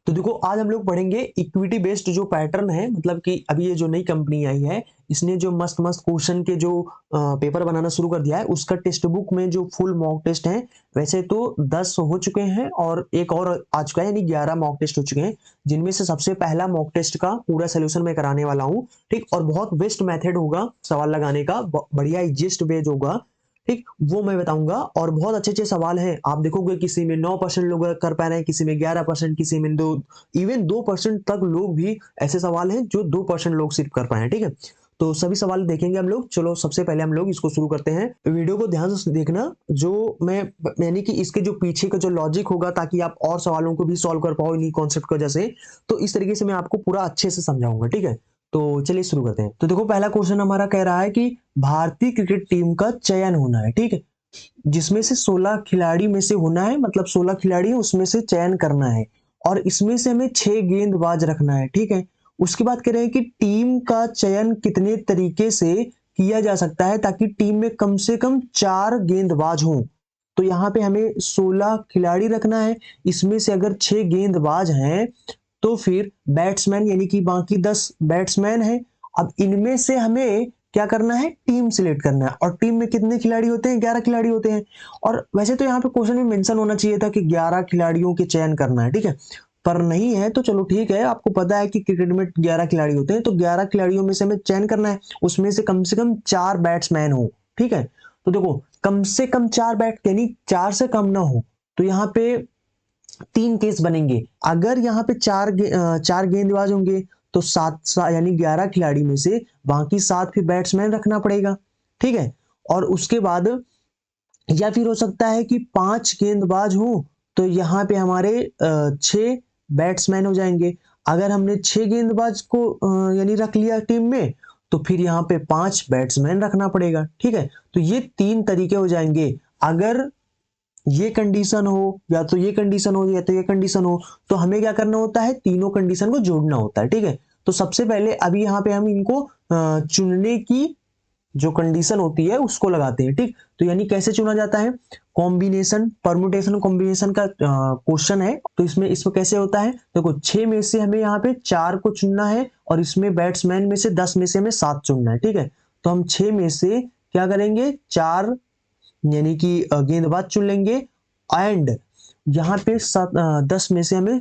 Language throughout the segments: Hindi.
तो देखो आज हम लोग पढ़ेंगे इक्विटी बेस्ड जो पैटर्न है, मतलब कि अभी ये जो नई कंपनी आई है, इसने जो मस्त मस्त क्वेश्चन के जो पेपर बनाना शुरू कर दिया है, उसका टेक्स्ट बुक में जो फुल मॉक टेस्ट है, वैसे तो 10 हो चुके हैं और एक और आ चुका है, यानी 11 मॉक टेस्ट हो चुके हैं, जिनमें से सबसे पहला मॉक टेस्ट का पूरा सोल्यूशन मैं कराने वाला हूँ। ठीक, और बहुत बेस्ट मेथड होगा सवाल लगाने का, बढ़िया इजिएस्ट वेज होगा। ठीक, वो मैं बताऊंगा और बहुत अच्छे अच्छे सवाल हैं। आप देखोगे किसी में 9% लोग कर पा रहे हैं, किसी में 11%, किसी में 2% तक लोग भी, ऐसे सवाल हैं जो 2% लोग सिर्फ कर पाए हैं। ठीक है, तो सभी सवाल देखेंगे हम लोग। चलो सबसे पहले हम लोग इसको शुरू करते हैं। वीडियो को ध्यान से देखना, जो मैं यानी कि इसके जो पीछे का जो लॉजिक होगा, ताकि आप और सवालों को भी सॉल्व कर पाओ इन्हीं कॉन्सेप्ट की वजह से। तो इस तरीके से मैं आपको पूरा अच्छे से समझाऊंगा। ठीक है, तो चलिए शुरू करते हैं। तो देखो पहला क्वेश्चन हमारा कह रहा है कि भारतीय क्रिकेट टीम का चयन होना है। ठीक है, जिसमें से 16 खिलाड़ी में से होना है, मतलब 16 खिलाड़ी उसमें से चयन करना है और इसमें से हमें 6 गेंदबाज रखना है। ठीक है, उसके बाद कह रहे हैं कि टीम का चयन कितने तरीके से किया जा सकता है ताकि टीम में कम से कम 4 गेंदबाज हों। तो यहाँ पे हमें 16 खिलाड़ी रखना है, इसमें से अगर 6 गेंदबाज हैं तो फिर बैट्समैन यानी कि बाकी 10 बैट्समैन हैं। अब इनमें से हमें क्या करना है, टीम सिलेक्ट करना है। और टीम में कितने खिलाड़ी होते हैं, 11 खिलाड़ी होते हैं। और वैसे तो यहाँ पे क्वेश्चन में मेंशन होना चाहिए था कि 11 खिलाड़ियों के चयन करना है। ठीक है, पर नहीं है, तो चलो ठीक है, आपको पता है कि क्रिकेट में 11 खिलाड़ी होते हैं, तो 11 खिलाड़ियों में से हमें चयन करना है, उसमें से कम 4 बैट्समैन हो। ठीक है, तो देखो कम से कम 4 बैट यानी 4 से कम ना हो। तो यहाँ पे 3 केस बनेंगे। अगर यहाँ पे 4 गेंदबाज होंगे तो 7 यानी 11 खिलाड़ी में से बाकी 7 फिर बैट्समैन रखना पड़ेगा। ठीक है, और उसके बाद या फिर हो सकता है कि 5 गेंदबाज हो तो यहाँ पे हमारे 6 बैट्समैन हो जाएंगे। अगर हमने 6 गेंदबाज को यानी रख लिया टीम में, तो फिर यहाँ पे 5 बैट्समैन रखना पड़ेगा। ठीक है, तो ये 3 तरीके हो जाएंगे। अगर ये कंडीशन हो, या तो ये कंडीशन हो, या तो ये कंडीशन हो, तो हमें क्या करना होता है, तीनों कंडीशन को जोड़ना होता है। ठीक है, तो सबसे पहले अभी यहाँ पे हम इनको चुनने की जो कंडीशन होती है उसको लगाते हैं। ठीक, तो यानी कैसे चुना जाता है, कॉम्बिनेशन परमुटेशन कॉम्बिनेशन का क्वेश्चन है। तो इसमें कैसे होता है, देखो 6 में से हमें यहाँ पे 4 को चुनना है और इसमें बैट्समैन में से 10 में से हमें 7 चुनना है। ठीक है, तो हम 6 में से क्या करेंगे, 4 यानी कि गेंदबाज चुन लेंगे। एंड यहाँ पे 10 में से हमें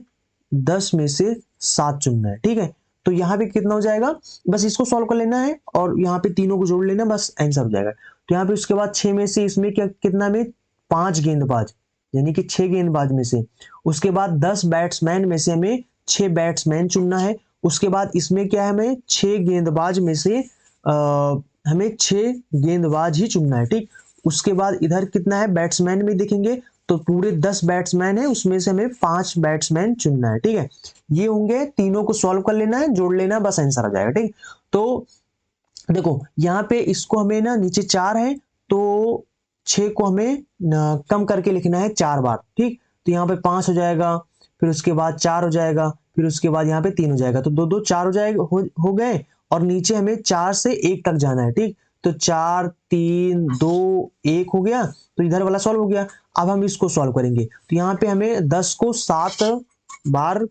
10 में से 7 चुनना है। ठीक है, तो यहाँ पे कितना हो जाएगा, बस इसको सॉल्व कर लेना है और यहाँ पे तीनों को जोड़ लेना, बस आंसर हो जाएगा। तो यहाँ पे उसके बाद 6 में से इसमें क्या कितना में 5 गेंदबाज, यानी कि 6 गेंदबाज में से, उसके बाद 10 बैट्समैन में से हमें 6 बैट्समैन चुनना है। उसके बाद इसमें क्या है, हमें 6 गेंदबाज में से हमें 6 गेंदबाज ही चुनना है। ठीक, उसके बाद इधर कितना है, बैट्समैन में देखेंगे तो पूरे 10 बैट्समैन है, उसमें से हमें 5 बैट्समैन चुनना है। ठीक है, ये होंगे, तीनों को सॉल्व कर लेना है, जोड़ लेना, बस आंसर आ जाएगा। ठीक, तो देखो यहाँ पे इसको हमें ना, नीचे 4 है तो 6 को हमें कम करके लिखना है 4 बार। ठीक, तो यहाँ पे 5 हो जाएगा, फिर उसके बाद 4 हो जाएगा, फिर उसके बाद यहाँ पे 3 हो जाएगा, तो 2 2 4 हो जाएगा, हो गए। और नीचे हमें 4 से 1 तक जाना है। ठीक, तो 4 3 2 1 हो गया, तो इधर वाला सॉल्व हो गया। अब हम इसको सॉल्व करेंगे, तो यहाँ पे हमें 10 को 7 बार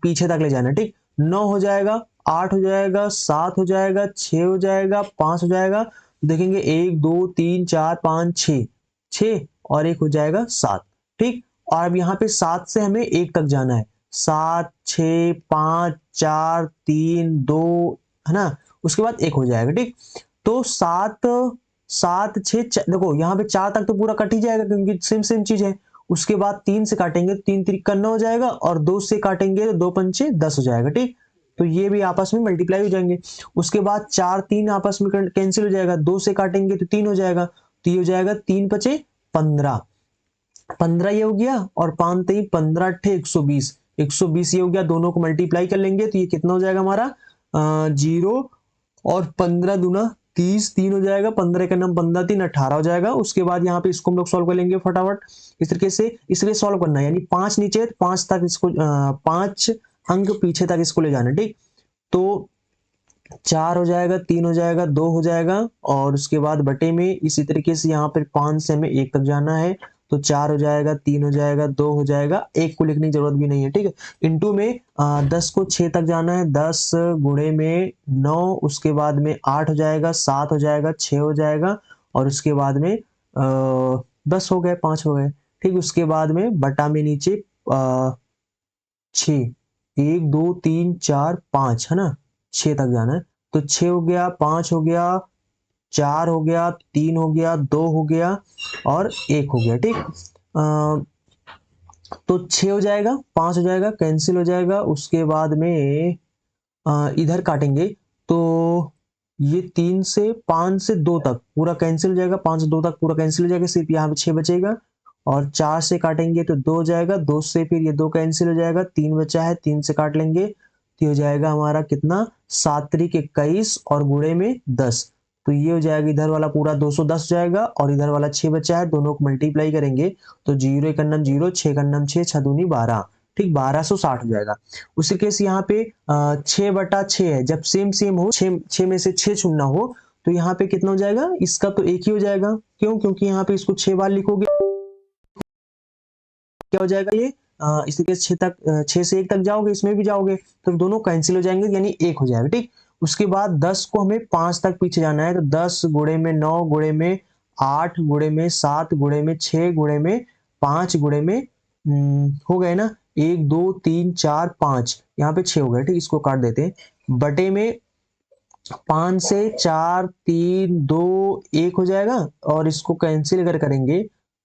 पीछे तक ले जाना है। ठीक, 9 हो जाएगा, 8 हो जाएगा, 7 हो जाएगा, 6 हो जाएगा, 5 हो जाएगा। देखेंगे 1 2 3 4 5 6, 6 और 1 हो जाएगा 7। ठीक, और अब यहाँ पे 7 से हमें 1 तक जाना है, 7 6 5 4 3 2, है ना, उसके बाद 1 हो जाएगा। ठीक, तो 7 7 6 देखो यहाँ पे 4 तक तो पूरा कट ही जाएगा क्योंकि सेम सेम चीज है। उसके बाद 3 से काटेंगे, 3 3 9 हो जाएगा, और 2 से काटेंगे तो 2 पंचे 10 हो जाएगा। ठीक, तो ये भी आपस में मल्टीप्लाई हो जाएंगे। उसके बाद 4 3 आपस में कैंसिल हो जाएगा, 2 से काटेंगे तो 3 हो जाएगा, तो ये हो जाएगा 3 पचे 15, 15 ये हो गया, और 5 3 15 अट्ठे 120, 120 ये हो गया, दोनों को मल्टीप्लाई कर लेंगे तो ये कितना हो जाएगा हमारा 0, और 15 दूना 30, 3 हो जाएगा, 15 का नाम 15 3 18 हो जाएगा। उसके बाद यहाँ पे इसको हम लोग सॉल्व कर लेंगे फटाफट इस तरीके से, इसलिए सॉल्व करना है, यानी 5 नीचे 5 तक इसको 5 अंक पीछे तक इसको ले जाना। ठीक, तो 4 हो जाएगा, 3 हो जाएगा, 2 हो जाएगा, और उसके बाद बटे में इसी तरीके से यहाँ पर 5 से हमें 1 तक जाना है, तो 4 हो जाएगा, 3 हो जाएगा, 2 हो जाएगा, 1 को लिखने की जरूरत भी नहीं है, ठीक है। इंटू में 10 को 6 तक जाना है, 10 गुणे में 9, उसके बाद में 8 हो जाएगा, 7 हो जाएगा, 6 हो जाएगा, और उसके बाद में 10 हो गए, 5 हो गए, ठीक। उसके बाद में बटा में नीचे 6, 1 2 3 4 5 है ना, 6 तक जाना है, तो 6 हो गया, 5 हो गया, 4 हो गया, 3 हो गया, 2 हो गया, और 1 हो गया, ठीक। तो 6 हो जाएगा, 5 हो जाएगा, कैंसिल हो जाएगा, उसके बाद में इधर काटेंगे तो ये 3 से 5 से 2 तक पूरा कैंसिल हो जाएगा, 5 से 2 तक पूरा कैंसिल हो जाएगा, सिर्फ यहाँ पे 6 बचेगा, और 4 से काटेंगे तो 2 हो जाएगा, 2 से फिर ये 2 कैंसिल हो जाएगा, 3 बचा है, 3 से काट लेंगे तो हो जाएगा हमारा कितना, 7 त्रिक 21 और गुणे में 10, तो ये हो जाएगा इधर वाला पूरा 210 हो जाएगा, और इधर वाला 6 बचा है, दोनों को मल्टीप्लाई करेंगे तो 0 एक अन्नम 0, 6 अन्नम 6, 6 दूनी 12, ठीक, 1260 हो जाएगा। उसी केस यहाँ पे 6/6 है, जब सेम सेम हो, 6 में से 6 चुनना हो, तो यहाँ पे कितना हो जाएगा, इसका तो एक ही हो जाएगा, क्यों, क्योंकि यहाँ पे इसको 6 बार लिखोगे, क्या हो जाएगा ये, इसी के 6 तक, 6 से 1 तक जाओगे, इसमें भी जाओगे, तो दोनों कैंसिल हो जाएंगे, यानी 1 हो जाएगा, ठीक। उसके बाद 10 को हमें 5 तक पीछे जाना है, तो 10 गुणे में 9 गुणे में 8 गुणे में 7 गुणे में 6 गुणे में 5 गुणे में हो गए ना, 1 2 3 4 5, यहाँ पे 6 हो गए, ठीक। इसको काट देते हैं, बटे में 5 से 4 3 2 1 हो जाएगा, और इसको कैंसिल अगर करेंगे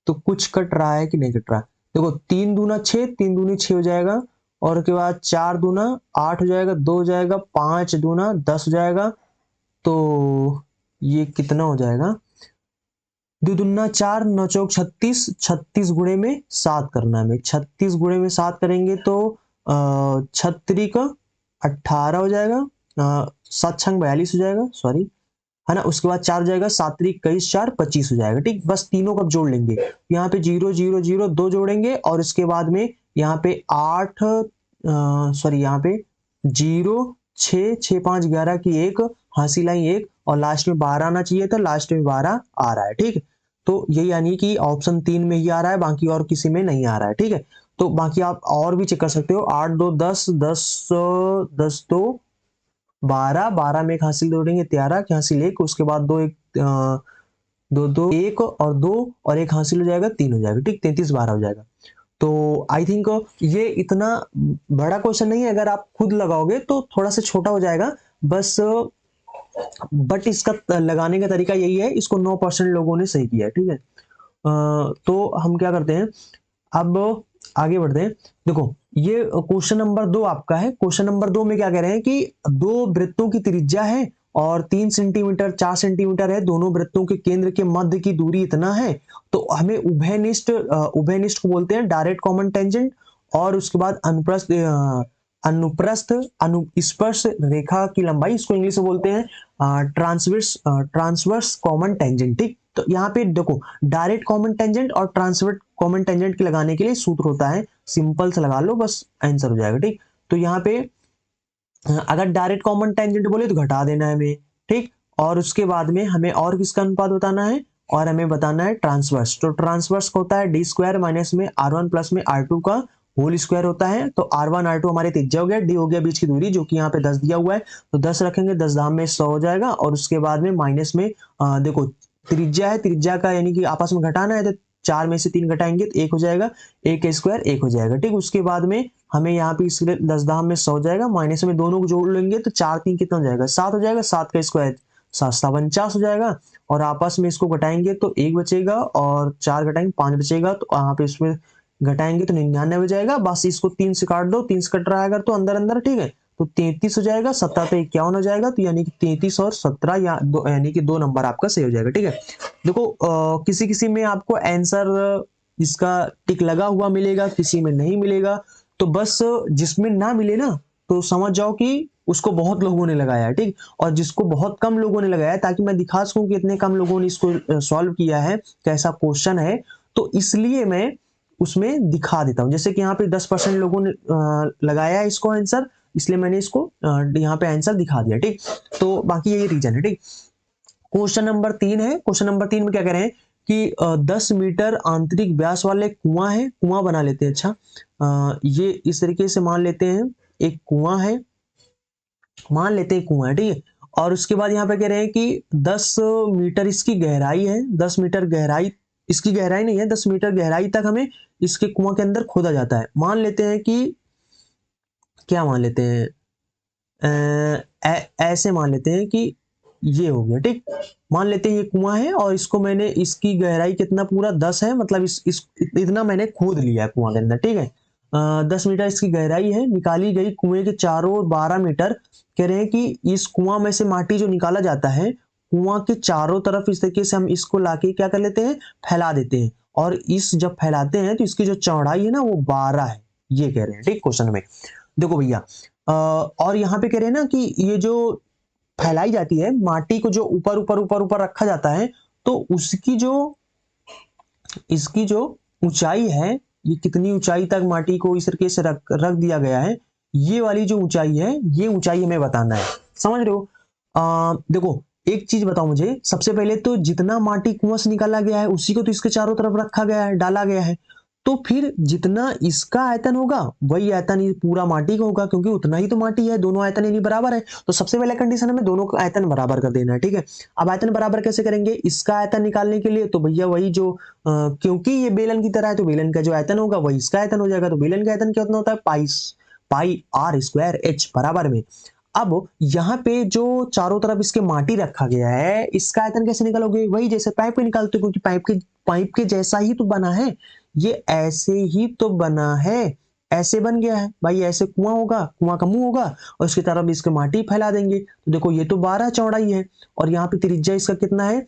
तो कुछ कट रहा है कि नहीं कट रहा, देखो 3 दूना 6, 3 दूनी 6 हो जाएगा, और उसके बाद 4 दूना 8 हो जाएगा, 2 हो जाएगा, 5 दूना 10 हो जाएगा, तो ये कितना हो जाएगा, 2 दूना 4, 9 चौक 36, 36 गुणे में 7 करना है, 36 गुणे में 7 करेंगे तो 36 का 18 हो जाएगा, 7 छंग 42 हो जाएगा, सॉरी, है ना। उसके बाद 4 हो जाएगा, 7 त्रिक 21, 4 25 हो जाएगा, ठीक। बस तीनों को जोड़ लेंगे, यहाँ पे 0 0 0 2 जोड़ेंगे, और उसके बाद में यहाँ पे 8, सॉरी, यहाँ पे 0 6 6 5 11 की 1 हासिल आई 1, और लास्ट में 12 आना चाहिए था, लास्ट में 12 आ रहा है, ठीक। तो ये यानी कि ऑप्शन 3 में ही आ रहा है, बाकी और किसी में नहीं आ रहा है, ठीक है। तो बाकी आप और भी चेक कर सकते हो, 8 2 10 10 10 2 12, 12 में एक हासिल जोड़ेंगे 13 की हासिल 1, उसके बाद 2 1 2 2 1 और 2 और 1 हासिल हो जाएगा, 3 हो जाएगा, ठीक, 33 12 हो जाएगा। तो आई थिंक ये इतना बड़ा क्वेश्चन नहीं है, अगर आप खुद लगाओगे तो थोड़ा सा छोटा हो जाएगा बस, बट इसका लगाने का तरीका यही है, इसको 9% लोगों ने सही किया है, ठीक है। तो हम क्या करते हैं, अब आगे बढ़ते हैं। देखो ये क्वेश्चन नंबर 2 आपका है, क्वेश्चन नंबर 2 में क्या कह रहे हैं कि 2 वृत्तों की त्रिज्या है और 3 सेंटीमीटर 4 सेंटीमीटर है, दोनों वृत्तों के केंद्र के मध्य की दूरी इतना है, तो हमें उभयनिष्ठ को बोलते हैं डायरेक्ट कॉमन टेंजेंट, और उसके बाद अनुप्रस्थ अनुस्पर्श रेखा की लंबाई, इसको इंग्लिश में बोलते हैं ट्रांसवर्स कॉमन टेंजेंट, ठीक। तो यहाँ पे देखो डायरेक्ट कॉमन टेंजेंट और ट्रांसवर्स कॉमन टेंजेंट के लगाने के लिए सूत्र होता है, सिंपल से लगा लो बस आंसर हो जाएगा, ठीक। तो यहाँ पे अगर डायरेक्ट कॉमन टेंजेंट बोले तो घटा देना है हमें, ठीक। और उसके बाद में हमें और किसका अनुपात बताना है, और हमें बताना है ट्रांसवर्स, तो ट्रांसवर्स का होता है डी स्क्वायर माइनस में R1 प्लस में R2 का होल स्क्वायर होता है, तो R1 R2 हमारे त्रिज्या हो गया, डी हो गया बीच की दूरी जो कि यहाँ पे 10 दिया हुआ है, तो 10 रखेंगे, 10 धाम में 100 हो जाएगा, और उसके बाद में माइनस में देखो त्रिज्या है, त्रिज्या का यानी कि आपस में घटाना है, तो 4 में से 3 घटाएंगे तो 1 हो जाएगा, 1 का स्क्वायर 1 हो जाएगा, ठीक। उसके बाद में हमें यहाँ पे इसके 10 धाम में 100 हो जाएगा, माइनस में दोनों को जोड़ लेंगे तो 4 3 कितना हो जाएगा, 7 हो जाएगा, 7 का स्क्वायर 7 49 हो जाएगा, और आपस में इसको घटाएंगे तो 1 बचेगा, और 4 घटाएंगे 5 बचेगा, तो यहाँ पे इसमें घटाएंगे तो 99 हो जाएगा, बस इसको 3 से काट दो, 3 से कट रहा है अगर तो अंदर अंदर, ठीक है, तो 33 हो जाएगा, 17 पे 51 हो जाएगा, तो यानी कि 33 और 17 यानी कि 2 नंबर आपका सही हो जाएगा, ठीक है। देखो किसी किसी में आपको आंसर इसका टिक लगा हुआ मिलेगा, किसी में नहीं मिलेगा, तो बस जिसमें ना मिले ना तो समझ जाओ कि उसको बहुत लोगों ने लगाया है, ठीक। और जिसको बहुत कम लोगों ने लगाया है, ताकि मैं दिखा सकूं कि इतने कम लोगों ने इसको सॉल्व किया है, कैसा क्वेश्चन है, तो इसलिए मैं उसमें दिखा देता हूं। जैसे कि यहाँ पे 10% लोगों ने लगाया है इसको आंसर, इसलिए मैंने इसको यहाँ पे आंसर दिखा दिया, ठीक। तो बाकी यही रीजन है, ठीक। क्वेश्चन नंबर 3 है, क्वेश्चन नंबर 3 में क्या कह रहे हैं कि 10 मीटर आंतरिक व्यास वाले कुआं है, कुआं बना लेते हैं। अच्छा ये इस तरीके से मान लेते हैं, एक कुआं है, मान लेते हैं कुआं है, ठीक है। और उसके बाद यहाँ पे कह रहे हैं कि 10 मीटर इसकी गहराई है, 10 मीटर गहराई, इसकी गहराई नहीं है, 10 मीटर गहराई तक हमें इसके कुआं के अंदर खोदा जाता है। मान लेते हैं कि क्या मान लेते हैं, ऐसे मान लेते हैं कि ये हो गया, ठीक। मान लेते हैं ये कुआं है और इसको मैंने, इसकी गहराई कितना, पूरा 10 है, मतलब इस इतना मैंने खोद लिया है कुआं के अंदर, ठीक है। 10 मीटर इसकी गहराई है, निकाली गई कुएं के चारों ओर 12 मीटर। कह रहे हैं कि इस कुआं में से माटी जो निकाला जाता है, कुआं के चारों तरफ इस तरीके से हम इसको लाके क्या कर लेते हैं, फैला देते हैं। और इस जब फैलाते हैं तो इसकी जो चौड़ाई है ना वो 12 है, ये कह रहे हैं, ठीक। क्वेश्चन में देखो भैया, और यहाँ पे कह रहे हैं ना कि ये जो फैलाई जाती है माटी को, जो ऊपर ऊपर ऊपर ऊपर रखा जाता है, तो उसकी जो, इसकी जो ऊंचाई है, ये कितनी ऊंचाई तक माटी को इस तरीके से रख दिया गया है, ये वाली जो ऊंचाई है, ये ऊंचाई हमें बताना है। समझ रहे हो? देखो एक चीज बताओ मुझे, सबसे पहले तो जितना माटी कुआं से निकाला गया है उसी को तो इसके चारों तरफ रखा गया है, डाला गया है। तो फिर जितना इसका आयतन होगा वही आयतन ये पूरा माटी का होगा, क्योंकि उतना ही तो माटी है, दोनों आयतन यानी बराबर है। तो सबसे पहले कंडीशन हमें दोनों का आयतन बराबर कर देना है, ठीक है। अब आयतन बराबर कैसे करेंगे, इसका आयतन निकालने के लिए तो भैया वही जो क्योंकि ये बेलन की तरह है तो बेलन का जो आयतन होगा वही इसका आयतन हो जाएगा। तो बेलन का आयतन कितना होता है, पाई आर स्क्वायर एच बराबर में। अब यहाँ पे जो चारों तरफ इसके माटी रखा गया है, इसका आयतन कैसे निकालोगे, वही जैसे पाइप के निकालते हो, क्योंकि पाइप के जैसा ही तो बना है, ये ऐसे ही तो बना है, ऐसे बन गया है भाई, ऐसे कुआं होगा, कुआं का मुंह होगा और उसकी तरफ इसके माटी फैला देंगे। तो देखो ये तो 12 चौड़ाई है और यहाँ पे त्रिज्या इसका कितना है,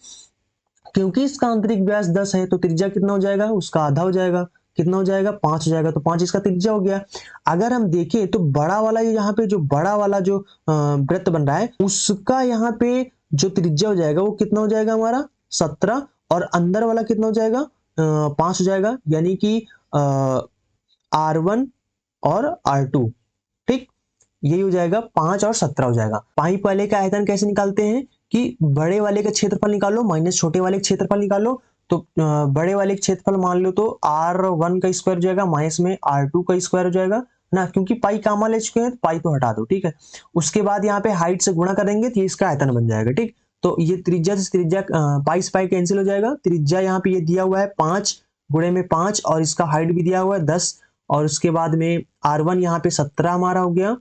क्योंकि इसका आंतरिक व्यास 10 है तो त्रिज्या कितना हो जाएगा, उसका आधा हो जाएगा, कितना हो जाएगा, 5 हो जाएगा। तो 5 इसका त्रिज्या हो गया। अगर हम देखें तो बड़ा वाला, यहाँ पे जो बड़ा वाला जो वृत्त बन रहा है उसका यहाँ पे जो त्रिज्या हो जाएगा वो कितना हो जाएगा हमारा 17, और अंदर वाला कितना हो जाएगा 5 हो जाएगा, यानी कि R1 और R2, ठीक। यही हो जाएगा 5 और 17 हो जाएगा। पाइप वाले का आयतन कैसे निकालते हैं कि बड़े वाले का क्षेत्रफल निकालो माइनस छोटे वाले का क्षेत्रफल निकालो। तो बड़े वाले का क्षेत्रफल मान लो तो R1 का स्क्वायर हो जाएगा, माइनस में R2 का स्क्वायर हो जाएगा ना, क्योंकि पाई कामा ले चुके हैं तो पाई तो हटा दो, ठीक है। उसके बाद यहाँ पे हाइट से गुणा करेंगे तो ये इसका आयतन बन जाएगा, ठीक। तो ये त्रिज्या से त्रिज्या पाई से पाई कैंसिल हो जाएगा। त्रिज्या यहाँ पे ये दिया हुआ है 5 गुणे में 5 और इसका हाइट भी दिया हुआ है 10, और उसके बाद में R1 यहाँ पे 17 हमारा हो गया,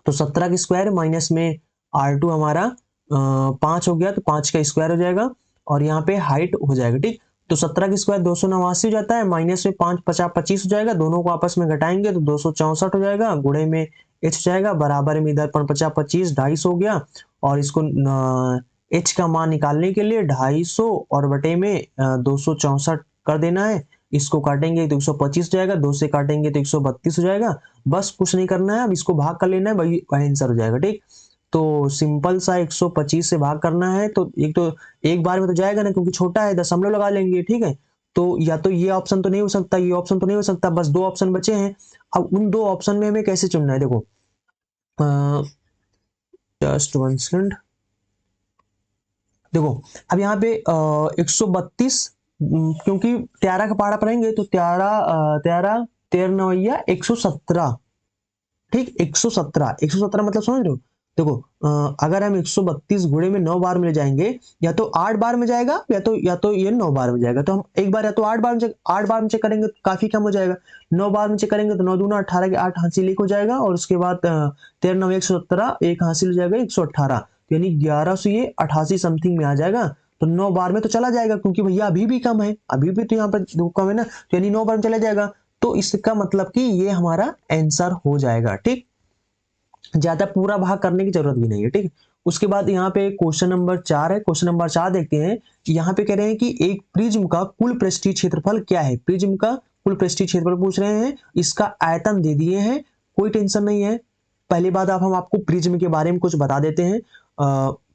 तो 17 का स्क्वायर माइनस में R2 हमारा 5 हो गया, तो 5 का स्क्वायर हो जाएगा और यहाँ पे हाइट हो जाएगा, ठीक। तो 17 का स्क्वायर 289 हो जाता है, माइनस में 5 50 25 हो जाएगा, दोनों को आपस में घटाएंगे तो 264 हो जाएगा, गुणे में h हो जाएगा, बराबर में इधर 50 25 250 हो गया। और इसको h का मान निकालने के लिए 250 और बटे में 264 कर देना है। इसको काटेंगे तो 125 हो जाएगा, 2 से काटेंगे तो 132 हो जाएगा। बस कुछ नहीं करना है, अब इसको भाग कर लेना है, वही आंसर हो जाएगा, ठीक। तो सिंपल सा 125 से भाग करना है, तो एक बार में तो जाएगा ना, क्योंकि छोटा है, दशमलव लगा लेंगे, ठीक है। तो या तो ये ऑप्शन तो नहीं हो सकता, ये ऑप्शन तो नहीं हो सकता, बस 2 ऑप्शन बचे हैं। अब उन 2 ऑप्शन में हमें कैसे चुनना है, देखो जस्ट 1 सेकंड, देखो अब यहाँ पे 132, क्योंकि 13 का पहाड़ा पढ़ेंगे तो 13 13 117, ठीक। 117 मतलब समझ रहे हो। देखो अगर हम 132 गुणे में 9 बार में ले जाएंगे, या तो 8 बार में जाएगा या तो ये 9 बार में जाएगा। तो हम एक बार या तो 8 बार में चेक करेंगे तो काफी कम हो जाएगा, 9 बार में चेक करेंगे तो 9 दूना 18 के 8 हासिल 1 हो जाएगा, और उसके बाद 13 9 117 एक हासिल हो जाएगा 118, यानी 1188 समथिंग में आ जाएगा। तो 9 बार में तो चला जाएगा, क्योंकि भैया अभी भी कम है, अभी भी तो यहाँ पर कम है ना, तो यानी 9 बार में चला जाएगा। तो इसका मतलब कि ये हमारा आंसर हो जाएगा, ठीक। ज्यादा पूरा भाग करने की जरूरत भी नहीं है, ठीक। उसके बाद यहाँ पे क्वेश्चन नंबर 4 है। क्वेश्चन नंबर 4 देखते हैं। यहाँ पे कह रहे हैं कि एक प्रिज्म का कुल पृष्ठीय क्षेत्रफल क्या है। प्रिज्म का कुल पृष्ठीय क्षेत्रफल पूछ रहे हैं, इसका आयतन दे दिए हैं, कोई टेंशन नहीं है। पहली बात हम आपको प्रिज्म के बारे में कुछ बता देते हैं,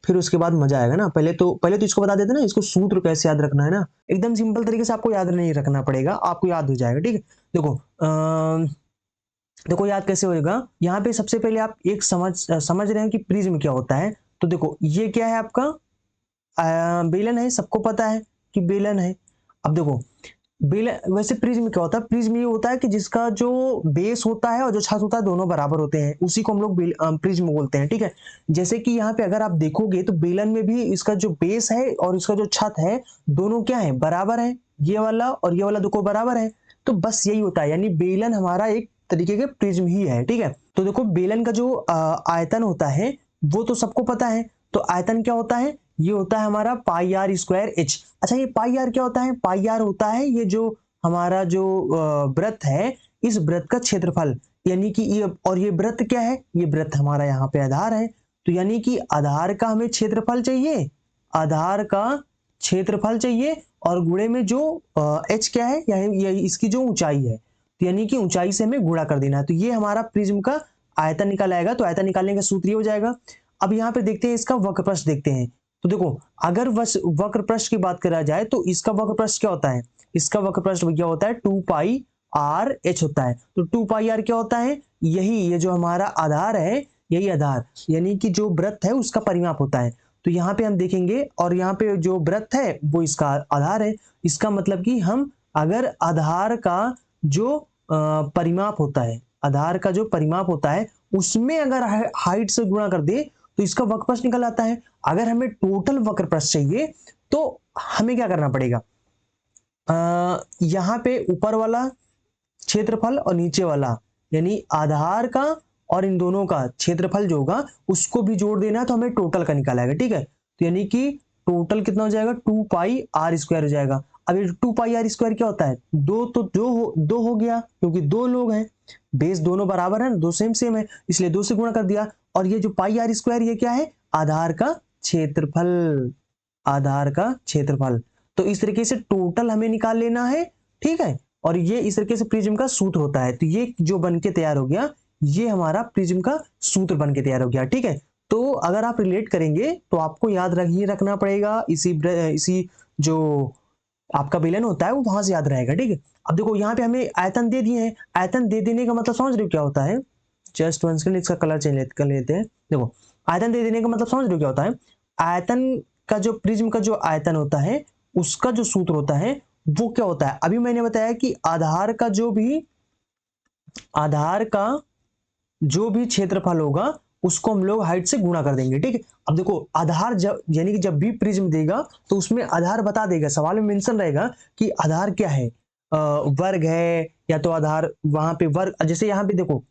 फिर उसके बाद मजा आएगा ना। पहले तो इसको बता देते ना, इसको सूत्र कैसे याद रखना है ना, एकदम सिंपल तरीके से आपको याद नहीं रखना पड़ेगा, आपको याद हो जाएगा, ठीक है। देखो याद कैसे होएगा, यहाँ पे सबसे पहले आप एक समझ रहे हैं कि प्रिज्म क्या होता है। तो देखो ये क्या है आपका बेलन है, सबको पता है। कि बेलन है। अब देखो बेलन, वैसे प्रिज्म क्या होता है, प्रिज्म ये होता है कि जिसका जो बेस होता है और जो छत होता है दोनों बराबर होते हैं, उसी को हम लोग प्रिज्म बोलते हैं, ठीक है। जैसे कि यहाँ पे अगर आप देखोगे तो बेलन में भी इसका जो बेस है और इसका जो छत है दोनों क्या है, बराबर है, ये वाला और ये वाला देखो बराबर है। तो बस यही होता है, यानी बेलन हमारा एक तरीके के प्रिज्म ही है, ठीक है। तो देखो बेलन का जो आयतन होता है वो तो सबको पता है। तो आयतन क्या होता है, ये होता है हमारा पाई आर स्क्वायर एच। अच्छा ये पाई आर क्या होता है, पाई आर होता है ये जो हमारा जो वृत्त है, इस वृत्त का क्षेत्रफल, यानी कि ये, और ये वृत्त क्या है, ये वृत्त हमारा यहाँ पे आधार है। तो यानी कि आधार का हमें क्षेत्रफल चाहिए, आधार का क्षेत्रफल चाहिए, और गुणे में जो एच क्या है, या इसकी जो ऊंचाई है, तो यानी कि ऊंचाई से हमें गुणा कर देना है। तो ये हमारा प्रिज्म का आयतन निकल आएगा। तो आयतन निकालने का सूत्र ये हो जाएगा। अब यहाँ पे देखते हैं इसका वक्र प्रस्थ देखते हैं। तो देखो अगर वक्र प्रस्थ की बात करा जाए तो इसका वक्र प्रस्थ क्या होता है, इसका वक्र प्रस्थ क्या होता है, 2 पाई आर एच होता है। तो 2 पाई आर क्या होता है, यही ये जो हमारा आधार है, यही आधार यानी कि जो वृत्त है उसका परिमाप होता है। तो यहाँ पे हम देखेंगे, और यहाँ पे जो वृत्त है वो इसका आधार है। इसका मतलब कि हम अगर आधार का जो परिमाप होता है, आधार का जो परिमाप होता है उसमें अगर हाइट से गुणा कर दे तो इसका वक्र प्रस्थ निकल आता है। अगर हमें टोटल वक्र प्रस्थ चाहिए तो हमें क्या करना पड़ेगा, यहाँ पे ऊपर वाला क्षेत्रफल और नीचे वाला, यानी आधार का और इन दोनों का क्षेत्रफल जो होगा उसको भी जोड़ देना है, तो हमें टोटल का निकाल आएगा, ठीक है। तो यानी कि टोटल कितना हो जाएगा, 2 पाई आर स्क्वायर हो जाएगा। अब ये 2 पाई आर स्क्वायर क्या होता है, दो तो दो हो गया, क्योंकि दो लोग हैं, बेस दोनों बराबर है, दो सेम सेम है, इसलिए 2 से गुणा कर दिया। और ये जो पाई आर स्क्वायर ये क्या है, आधार का क्षेत्रफल, आधार का क्षेत्रफल। तो इस तरीके से टोटल हमें निकाल लेना है, ठीक है। और ये इस तरीके से प्रिज्म का सूत्र होता है। तो ये जो बन के तैयार हो गया, ये हमारा प्रिज्म का सूत्र बन के तैयार हो गया, ठीक है। तो अगर आप रिलेट करेंगे तो आपको याद रखना पड़ेगा, इसी जो आपका बेलन होता है वो वहां से याद रहेगा, ठीक है। अब देखो यहाँ पे हमें आयतन दे दिए हैं, आयतन दे देने का मतलब समझ रहे हो क्या होता है, जस्ट वन सेकंड इसका कलर चेंज कर लेते हैं। देखो आयतन दे देने का मतलब समझ रहे हो क्या होता है, आयतन का जो प्रिज्म का जो आयतन होता है उसका जो सूत्र होता है वो क्या होता है, अभी मैंने बताया कि आधार का जो भी क्षेत्रफल होगा उसको हम लोग हाइट से गुणा कर देंगे, ठीक है। अब देखो आधार जब, यानी कि जब भी प्रिज्म देगा तो उसमें आधार बता देगा, सवाल में मेंशन रहेगा कि आधार क्या है, वर्ग है या तो आधार वहां पे वर्ग, जैसे यहाँ पे देखो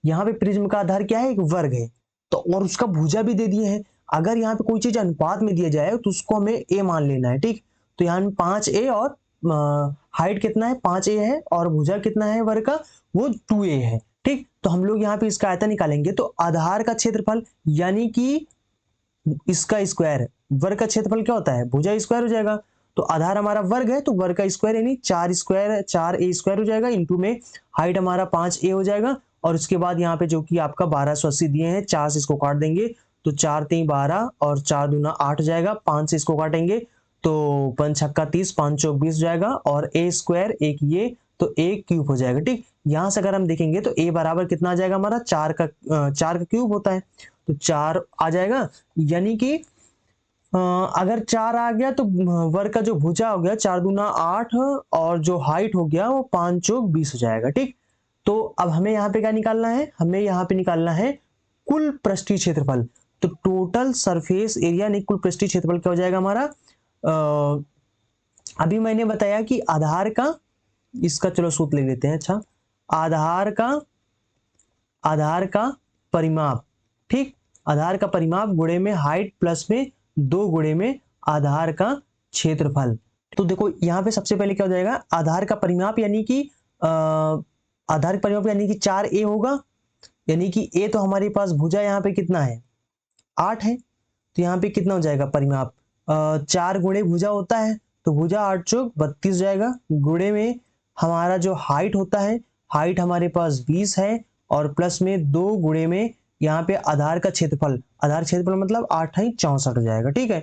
यहाँ पे प्रिज्म का आधार क्या है, एक वर्ग है, तो और उसका भुजा भी दे दिए हैं। अगर यहाँ पे कोई चीज अनुपात में दिया जाए तो उसको हमें ए मान लेना है, ठीक। तो यहाँ 5a और हाइट कितना है 5a है, और भुजा कितना है वर्ग का, वो 2a है, ठीक। तो हम लोग यहाँ पे इसका आयतन निकालेंगे, तो आधार का क्षेत्रफल यानी कि इसका स्क्वायर, वर्ग का क्षेत्रफल क्या होता है, भुजा स्क्वायर हो जाएगा। तो आधार हमारा वर्ग है तो वर्ग का स्क्वायर यानी 4 स्क्वायर 4a स्क्वायर हो जाएगा, इंटू में हाइट हमारा 5a हो जाएगा। और उसके बाद यहाँ पे जो कि आपका 1280 दिए हैं, 4 से इसको काट देंगे तो 4 3 12 और 4 दूना 8 हो जाएगा, 5 से इसको काटेंगे तो 5 छक्का 30 5 चौक 20 हो जाएगा, और a स्क्वायर एक ये तो a क्यूब हो जाएगा, ठीक। यहाँ से अगर हम देखेंगे तो a बराबर कितना आ जाएगा हमारा 4 का क्यूब होता है, तो 4 आ जाएगा। यानी कि अगर 4 आ गया तो वर्ग का जो भुजा हो गया 4 दूना 8 और जो हाइट हो गया वो 5 चौक 20 हो जाएगा, ठीक। तो अब हमें यहाँ पे क्या निकालना है, हमें यहाँ पे निकालना है कुल पृष्ठीय क्षेत्रफल। तो टोटल सरफेस एरिया नहीं, कुल पृष्ठीय क्षेत्रफल क्या हो जाएगा हमारा, अभी मैंने बताया कि आधार का, इसका चलो सूत्र ले लेते हैं। अच्छा आधार का परिमाप, ठीक, आधार का परिमाप गुणे में हाइट प्लस में 2 गुणे में आधार का क्षेत्रफल। तो देखो यहाँ पे सबसे पहले क्या हो जाएगा, आधार का परिमाप यानी कि आधार का परिमाप यानी कि 4a होगा, यानी कि a तो हमारे पास भुजा यहाँ पे कितना है 8 है, तो यहाँ पे कितना हो जाएगा परिमाप, 4 गुणे भुजा होता है तो भुजा 8 चौक 32 जाएगा, गुणे में हमारा जो हाइट होता है, हाइट हमारे पास 20 है, और प्लस में 2 गुणे में यहाँ पे आधार का क्षेत्रफल, आधार क्षेत्रफल मतलब 8 है 64 हो जाएगा, ठीक है।